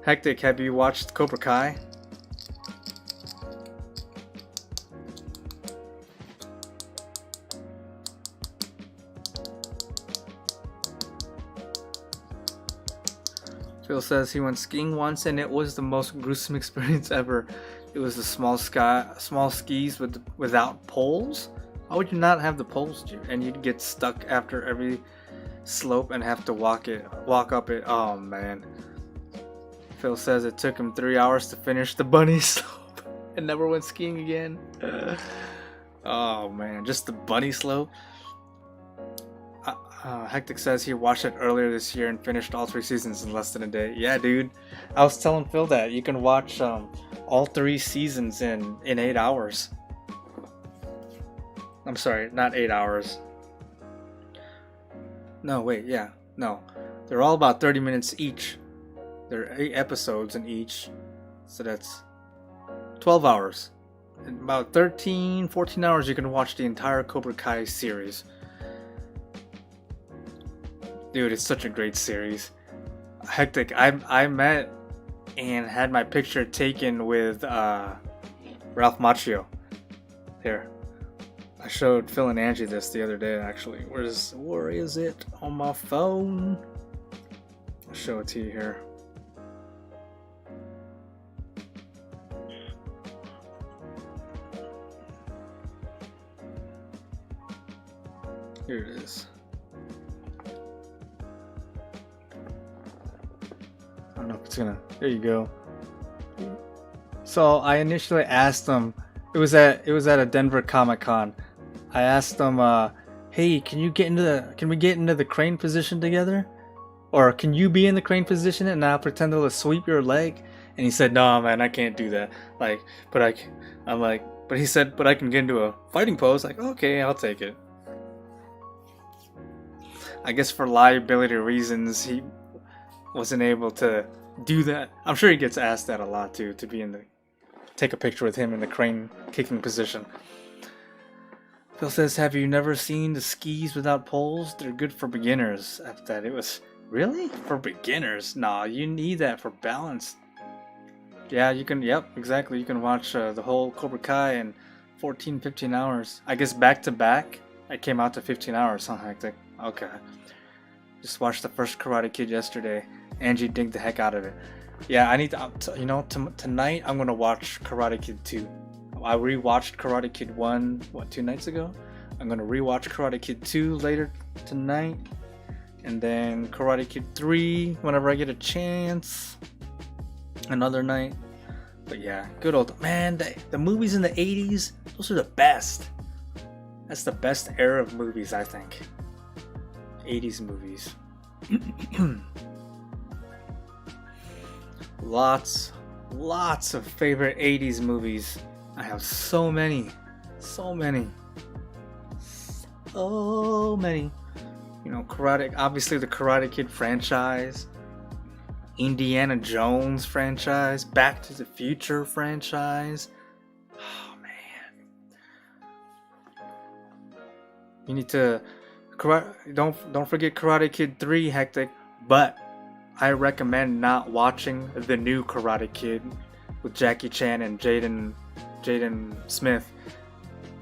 Hectic, have you watched Cobra Kai? Phil says he went skiing once and it was the most gruesome experience ever. It was the small skis without poles. How would you not have the poles, dude? And you'd get stuck after every slope and have to walk up it. Oh man. Phil says it took him 3 hours to finish the bunny slope and never went skiing again. Oh man, just the bunny slope. Hectic says he watched it earlier this year and finished all 3 seasons in less than a day. Yeah, dude. I was telling Phil that you can watch all 3 seasons in 8 hours. I'm sorry, not 8 hours. No, wait, yeah. No. They're all about 30 minutes each. There are 8 episodes in each. So that's 12 hours. In about 14 hours you can watch the entire Cobra Kai series. Dude, it's such a great series. Hectic, I met and had my picture taken with Ralph Macchio. Here. I showed Phil and Angie this the other day, actually. Where is it on my phone? I'll show it to you here. Here it is. I don't know if it's gonna. There you go. So I initially asked them. It was at a Denver Comic-Con. I asked them, "Hey, can we get into the crane position together? Or can you be in the crane position and I'll pretend to sweep your leg?" And he said, "No, man, I can't do that. Like, I'm like, but he said, but I can get into a fighting pose." Like, okay, I'll take it. I guess for liability reasons, he wasn't able to do that. I'm sure he gets asked that a lot too, to take a picture with him in the crane kicking position. Phil says, "Have you never seen the skis without poles? They're good for beginners." After that, it was, really? For beginners? Nah, you need that for balance. Yeah, you can, yep, exactly. You can watch the whole Cobra Kai in 14, 15 hours. I guess back to back, it came out to 15 hours, huh? Hectic. Okay. Just watched the first Karate Kid yesterday. Angie digged the heck out of it. Yeah, I need to, tonight I'm going to watch Karate Kid 2. I rewatched Karate Kid 1, 2 nights ago? I'm going to rewatch Karate Kid 2 later tonight. And then Karate Kid 3 whenever I get a chance. Another night. But yeah, good old... Man, the movies in the 80s, those are the best. That's the best era of movies, I think. 80s movies. Lots of favorite 80s movies. I have so many. You know, obviously the Karate Kid franchise, Indiana Jones franchise, Back to the Future franchise. Oh man. You need to don't forget Karate Kid 3, Hectic, but I recommend not watching the new Karate Kid with Jackie Chan and Jaden Smith.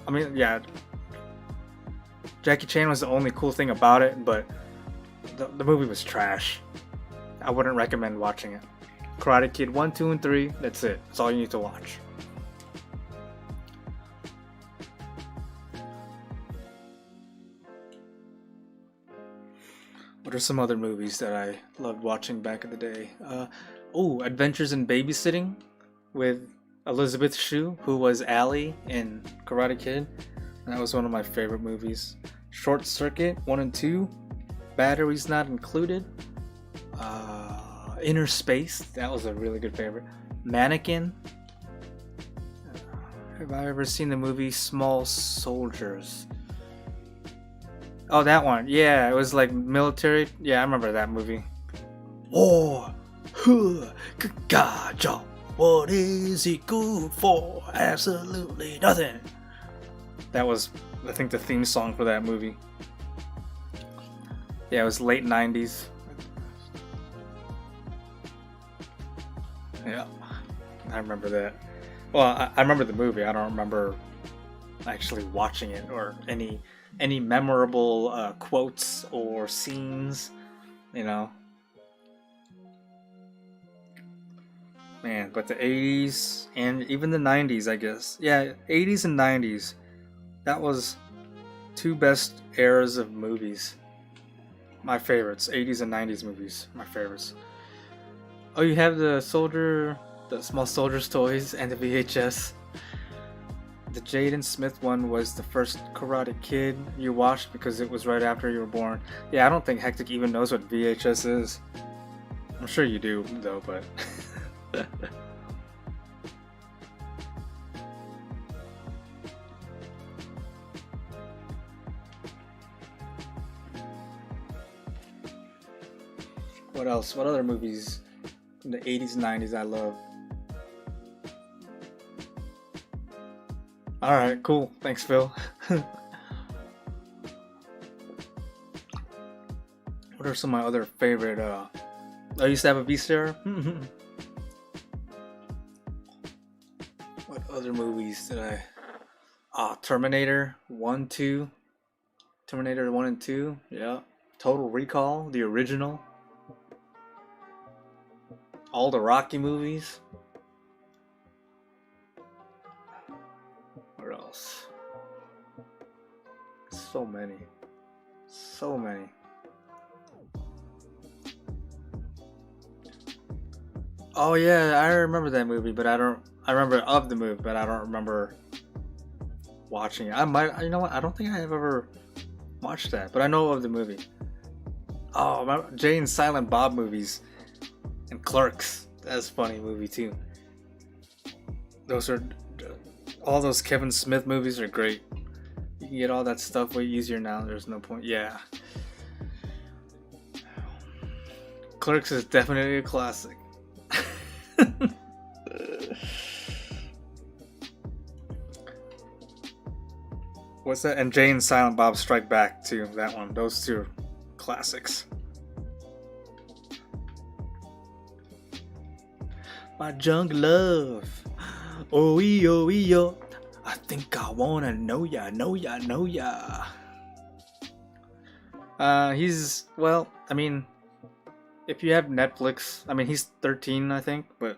I mean, yeah, Jackie Chan was the only cool thing about it, but the movie was trash. I wouldn't recommend watching it. Karate Kid 1, 2, and 3, that's it. That's all you need to watch. What are some other movies that I loved watching back in the day? Adventures in Babysitting with Elizabeth Shue, who was Allie in Karate Kid. That was one of my favorite movies. Short Circuit 1 and 2, Batteries Not Included. Inner Space, that was a really good favorite. Mannequin. Have I ever seen the movie Small Soldiers? Oh, that one. Yeah, it was like military. Yeah, I remember that movie. War. Gotcha. What is it good for? Absolutely nothing. That was, I think, the theme song for that movie. Yeah, it was late 90s. Yeah, I remember that. Well, I remember the movie. I don't remember actually watching it or any memorable quotes or scenes, you know. Man, but the 80s and even the 90s, I guess. Yeah, 80s and 90s. That was two best eras of movies. My favorites, 80s and 90s movies, my favorites. Oh, you have the Small Soldiers toys and the VHS. The Jaden Smith one was the first Karate Kid you watched because it was right after you were born. Yeah, I don't think Hectic even knows what VHS is. I'm sure you do, though, but... What else? What other movies from the 80s and 90s I love? Alright, cool. Thanks, Phil. What are some of my other favorite... I used to have a VCR. What other movies did I Terminator 1, 2. Terminator 1 and 2. Yeah. Total Recall, the original. All the Rocky movies. What else? So many. So many. Oh yeah, I remember that movie, but I remember of the movie, but I don't remember watching it. I might, you know what? I don't think I have ever watched that, but I know of the movie. Oh, Jay and Silent Bob movies and Clerks. That's a funny movie too. Those are all those Kevin Smith movies are great. You can get all that stuff way easier now. There's no point. Yeah. Clerks is definitely a classic. What's that? And Jay and Silent Bob Strike Back too. That one. Those two are classics. My junk love. Oh, yo. I think I wanna know ya, know ya, know ya. He's, well, I mean, if you have Netflix, I mean, he's 13, I think, but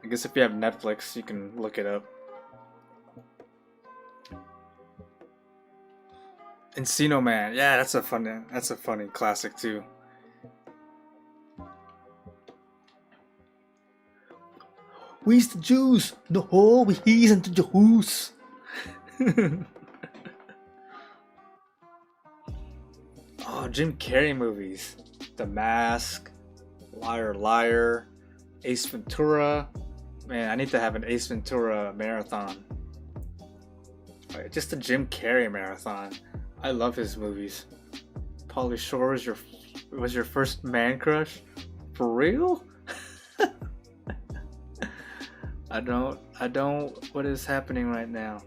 I guess if you have Netflix, you can look it up. Encino Man, yeah, that's a funny classic too. Where's the juice? No, he's into the juice. Oh, Jim Carrey movies. The Mask, Liar Liar, Ace Ventura. Man, I need to have an Ace Ventura marathon. Just a Jim Carrey marathon. I love his movies. Pauly Shore was your first man crush? For real? I don't what is happening right now?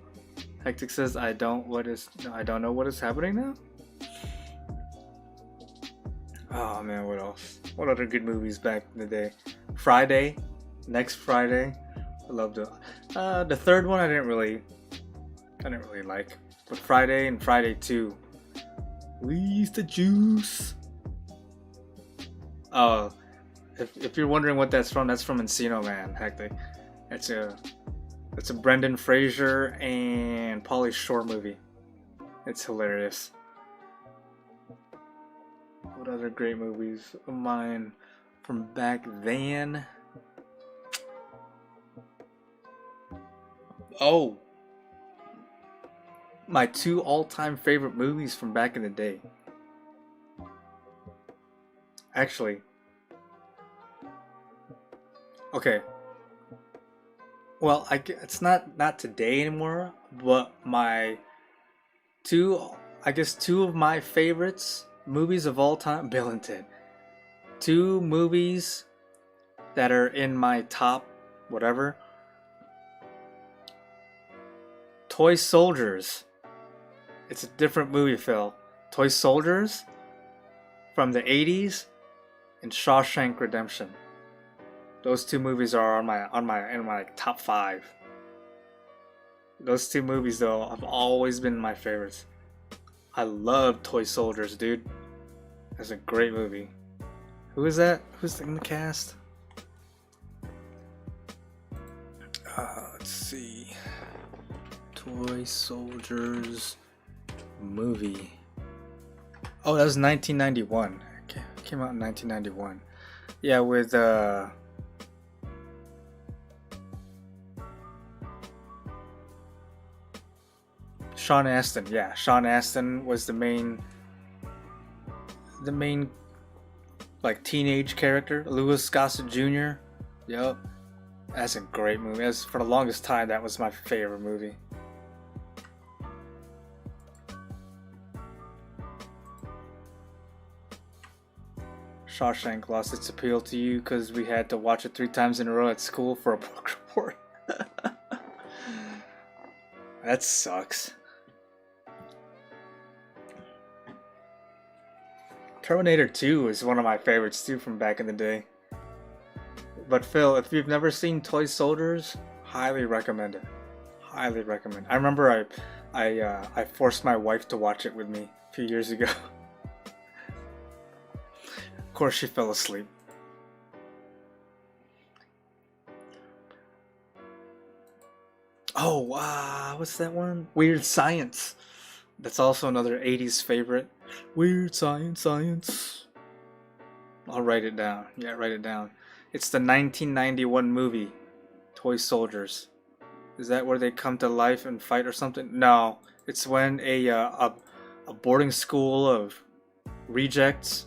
Hectic says I don't know what is happening now? Oh man, what else? What other good movies back in the day? Friday, Next Friday. I loved it. The third one I didn't really like. But Friday and Friday 2. Where's the juice? Oh, if you're wondering what that's from Encino Man, Hectic. It's a Brendan Fraser and Pauly Shore movie. It's hilarious. What other great movies of mine from back then? Oh, my 2 all-time favorite movies from back in the day. Actually, okay. Well, it's not today anymore, but my two of my favorites movies of all time, Bill and Ted. 2 movies that are in my top whatever. Toy Soldiers. It's a different movie, Phil. Toy Soldiers from the 80s and Shawshank Redemption. Those 2 movies are in my top 5. Those 2 movies though have always been my favorites. I love Toy Soldiers, dude. That's a great movie. Who is that? Who's in the cast? Let's see. Toy Soldiers movie. Oh, that was 1991. Okay, it came out in 1991. Yeah, with Sean Astin. Yeah, Sean Astin was the main like teenage character. Louis Gossett Jr. Yep. That's a great movie. For the longest time, that was my favorite movie. Shawshank lost its appeal to you because we had to watch it 3 times in a row at school for a book report. That sucks. Terminator 2 is one of my favorites too from back in the day. But Phil, if you've never seen Toy Soldiers, highly recommend it. Highly recommend. I remember I forced my wife to watch it with me a few years ago. Of course, she fell asleep. Oh, wow, what's that one? Weird Science. That's also another 80s favorite. Weird Science. I'll write it down. Yeah, write it down. It's the 1991 movie, Toy Soldiers. Is that where they come to life and fight or something? No, it's when a boarding school of rejects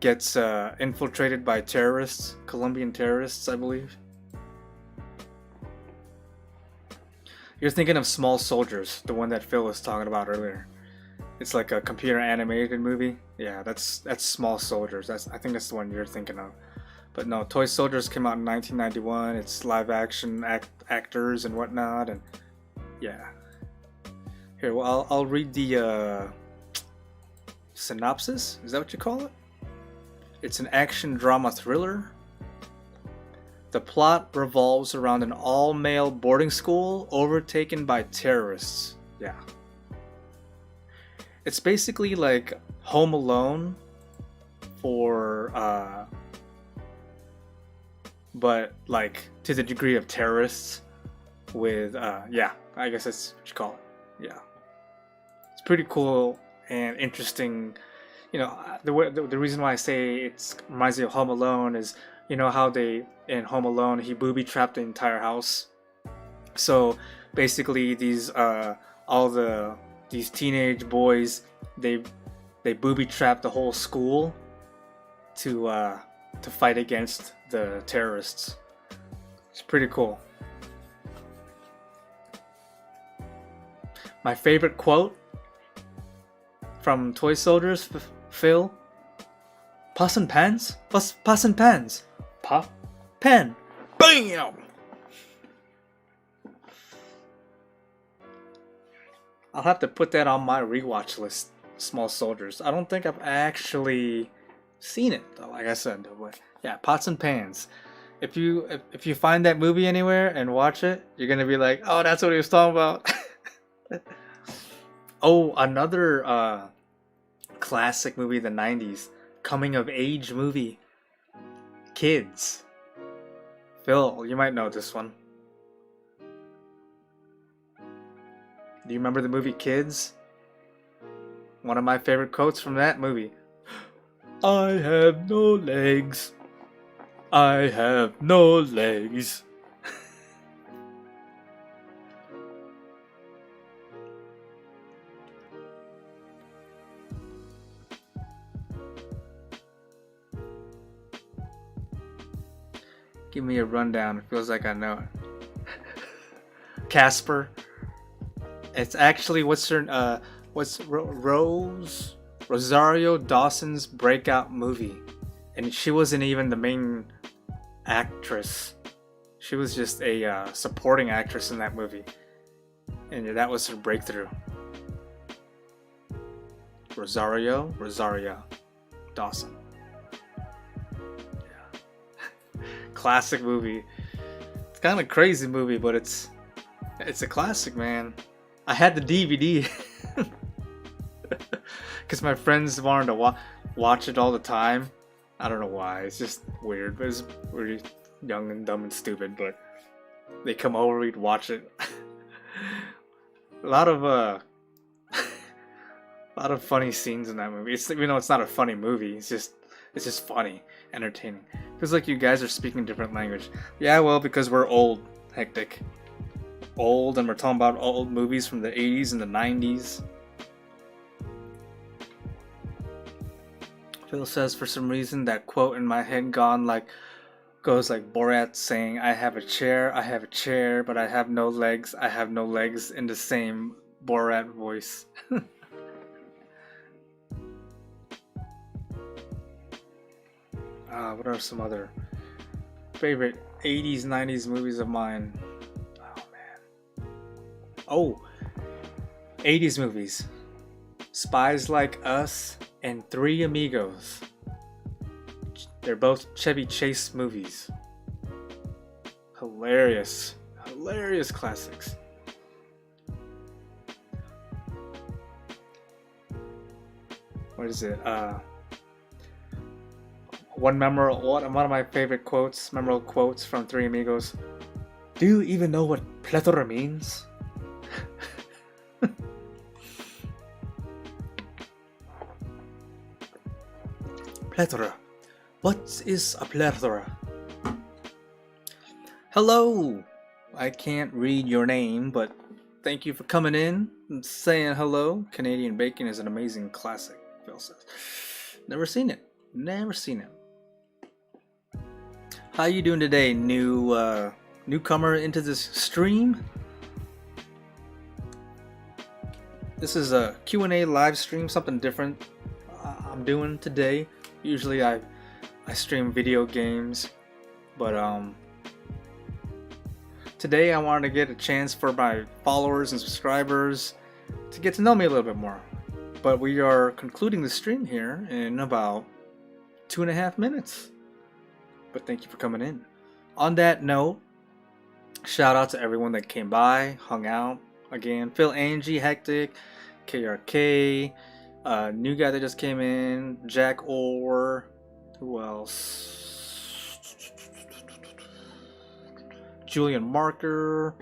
gets infiltrated by terrorists, Colombian terrorists, I believe. You're thinking of Small Soldiers, the one that Phil was talking about earlier. It's like a computer animated movie. Yeah, that's Small Soldiers. I think that's the one you're thinking of. But no, Toy Soldiers came out in 1991. It's live action actors and whatnot, and yeah. Here, well, I'll read the synopsis. Is that what you call it? It's an action drama thriller. The plot revolves around an all-male boarding school overtaken by terrorists. Yeah. It's basically like Home Alone but like to the degree of terrorists with yeah, I guess that's what you call it. Yeah. It's pretty cool and interesting. You know, the reason why I say it reminds me of Home Alone is, you know how they in Home Alone he booby trapped the entire house. So basically these teenage boys they booby trap the whole school to fight against the terrorists. It's pretty cool. My favorite quote from Toy Soldiers, Phil. Pots and pans? Pots and pans. Pop, pen, BAM! I'll have to put that on my rewatch list, Small Soldiers. I don't think I've actually seen it though, like I said. But yeah, Pots and Pans. If you find that movie anywhere and watch it, you're gonna be like, oh, that's what he was talking about. Oh, another classic movie of the 90s, coming of age movie, Kids. Phil, you might know this one. Do you remember the movie Kids? One of my favorite quotes from that movie. I have no legs. I have no legs. Give me a rundown. It feels like I know it. Casper. It's actually Rosario Dawson's breakout movie, and she wasn't even the main actress. She was just a supporting actress in that movie, and that was her breakthrough. Rosario Dawson. Yeah. Classic movie. It's kind of a crazy movie, but it's a classic, man. I had the DVD because my friends wanted to watch it all the time. I don't know why. It's just weird. But it's really young and dumb and stupid. But they come over, we'd watch it. a lot of funny scenes in that movie. Even though it's not a funny movie, it's just funny, entertaining. Feels like you guys are speaking a different language. Yeah, well, because we're old, hectic. Old, and we're talking about old movies from the 80s and the 90s. Phil says, for some reason, that quote in my head goes like Borat saying, I have a chair, but I have no legs, in the same Borat voice. What are some other favorite 80s, 90s movies of mine? Oh, 80s movies. Spies Like Us and Three Amigos. They're both Chevy Chase movies. Hilarious. Hilarious classics. What is it? One of my favorite quotes, memorable quotes from Three Amigos. Do you even know what plethora means? Plethora. What is a plethora? Hello! I can't read your name, but thank you for coming in and saying hello. Canadian bacon is an amazing classic, Phil says. Never seen it. Never seen it. How you doing today, newcomer into this stream? This is a Q&A live stream, something different I'm doing today. Usually I stream video games, but today I wanted to get a chance for my followers and subscribers to get to know me a little bit more. But we are concluding the stream here in about 2.5 minutes. But thank you for coming in. On that note, shout out to everyone that came by, hung out. Again, Phil, Angie, Hectic, KRK, new guy that just came in, Jack Orr, who else? Julian Marker.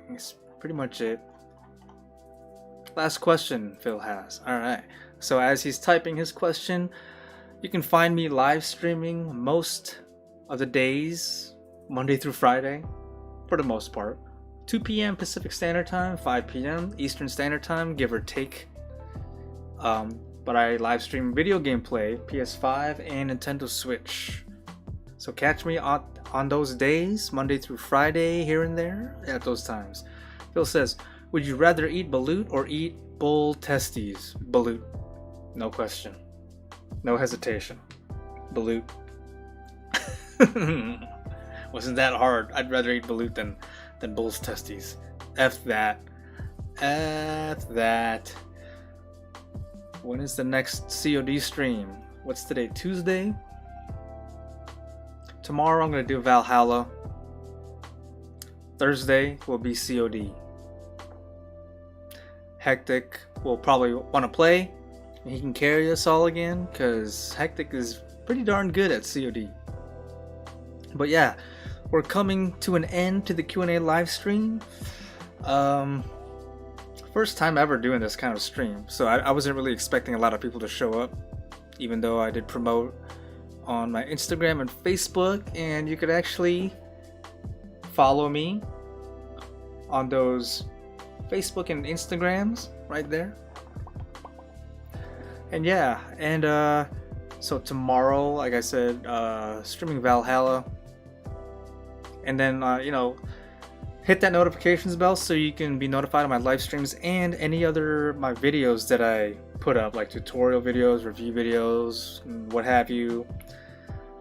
That's pretty much it. Last question Phil has. Alright. So as he's typing his question, you can find me live streaming most of the days, Monday through Friday, for the most part. 2 p.m. Pacific Standard Time, 5 p.m. Eastern Standard Time, give or take. But I live stream video gameplay, PS5 and Nintendo Switch. So catch me on those days, Monday through Friday, here and there, at those times. Phil says, would you rather eat balut or eat bull testes? Balut. No question. No hesitation. Balut. Wasn't that hard. I'd rather eat balut than bull's testes. F that. F that. When is the next COD stream? What's today? Tuesday? Tomorrow I'm going to do Valhalla. Thursday will be COD. Hectic will probably want to play. He can carry us all again, because Hectic is pretty darn good at COD. But yeah, we're coming to an end to the Q&A live stream. First time ever doing this kind of stream, so I wasn't really expecting a lot of people to show up, even though I did promote on my Instagram and Facebook, and you could actually follow me on those Facebook and Instagrams right there. And yeah, and so tomorrow, like I said, streaming Valhalla, and then hit that notifications bell so you can be notified of my live streams and any other my videos that I put up, like tutorial videos, review videos, and what have you.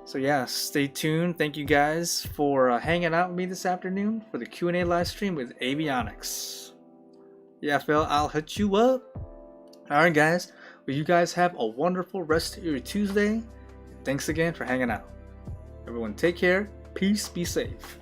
So yeah, stay tuned. Thank you guys for hanging out with me this afternoon for the Q&A live stream with Avionyx. Yeah, Phil, I'll hit you up. Alright guys, well, you guys have a wonderful rest of your Tuesday. Thanks again for hanging out. Everyone take care, peace, be safe.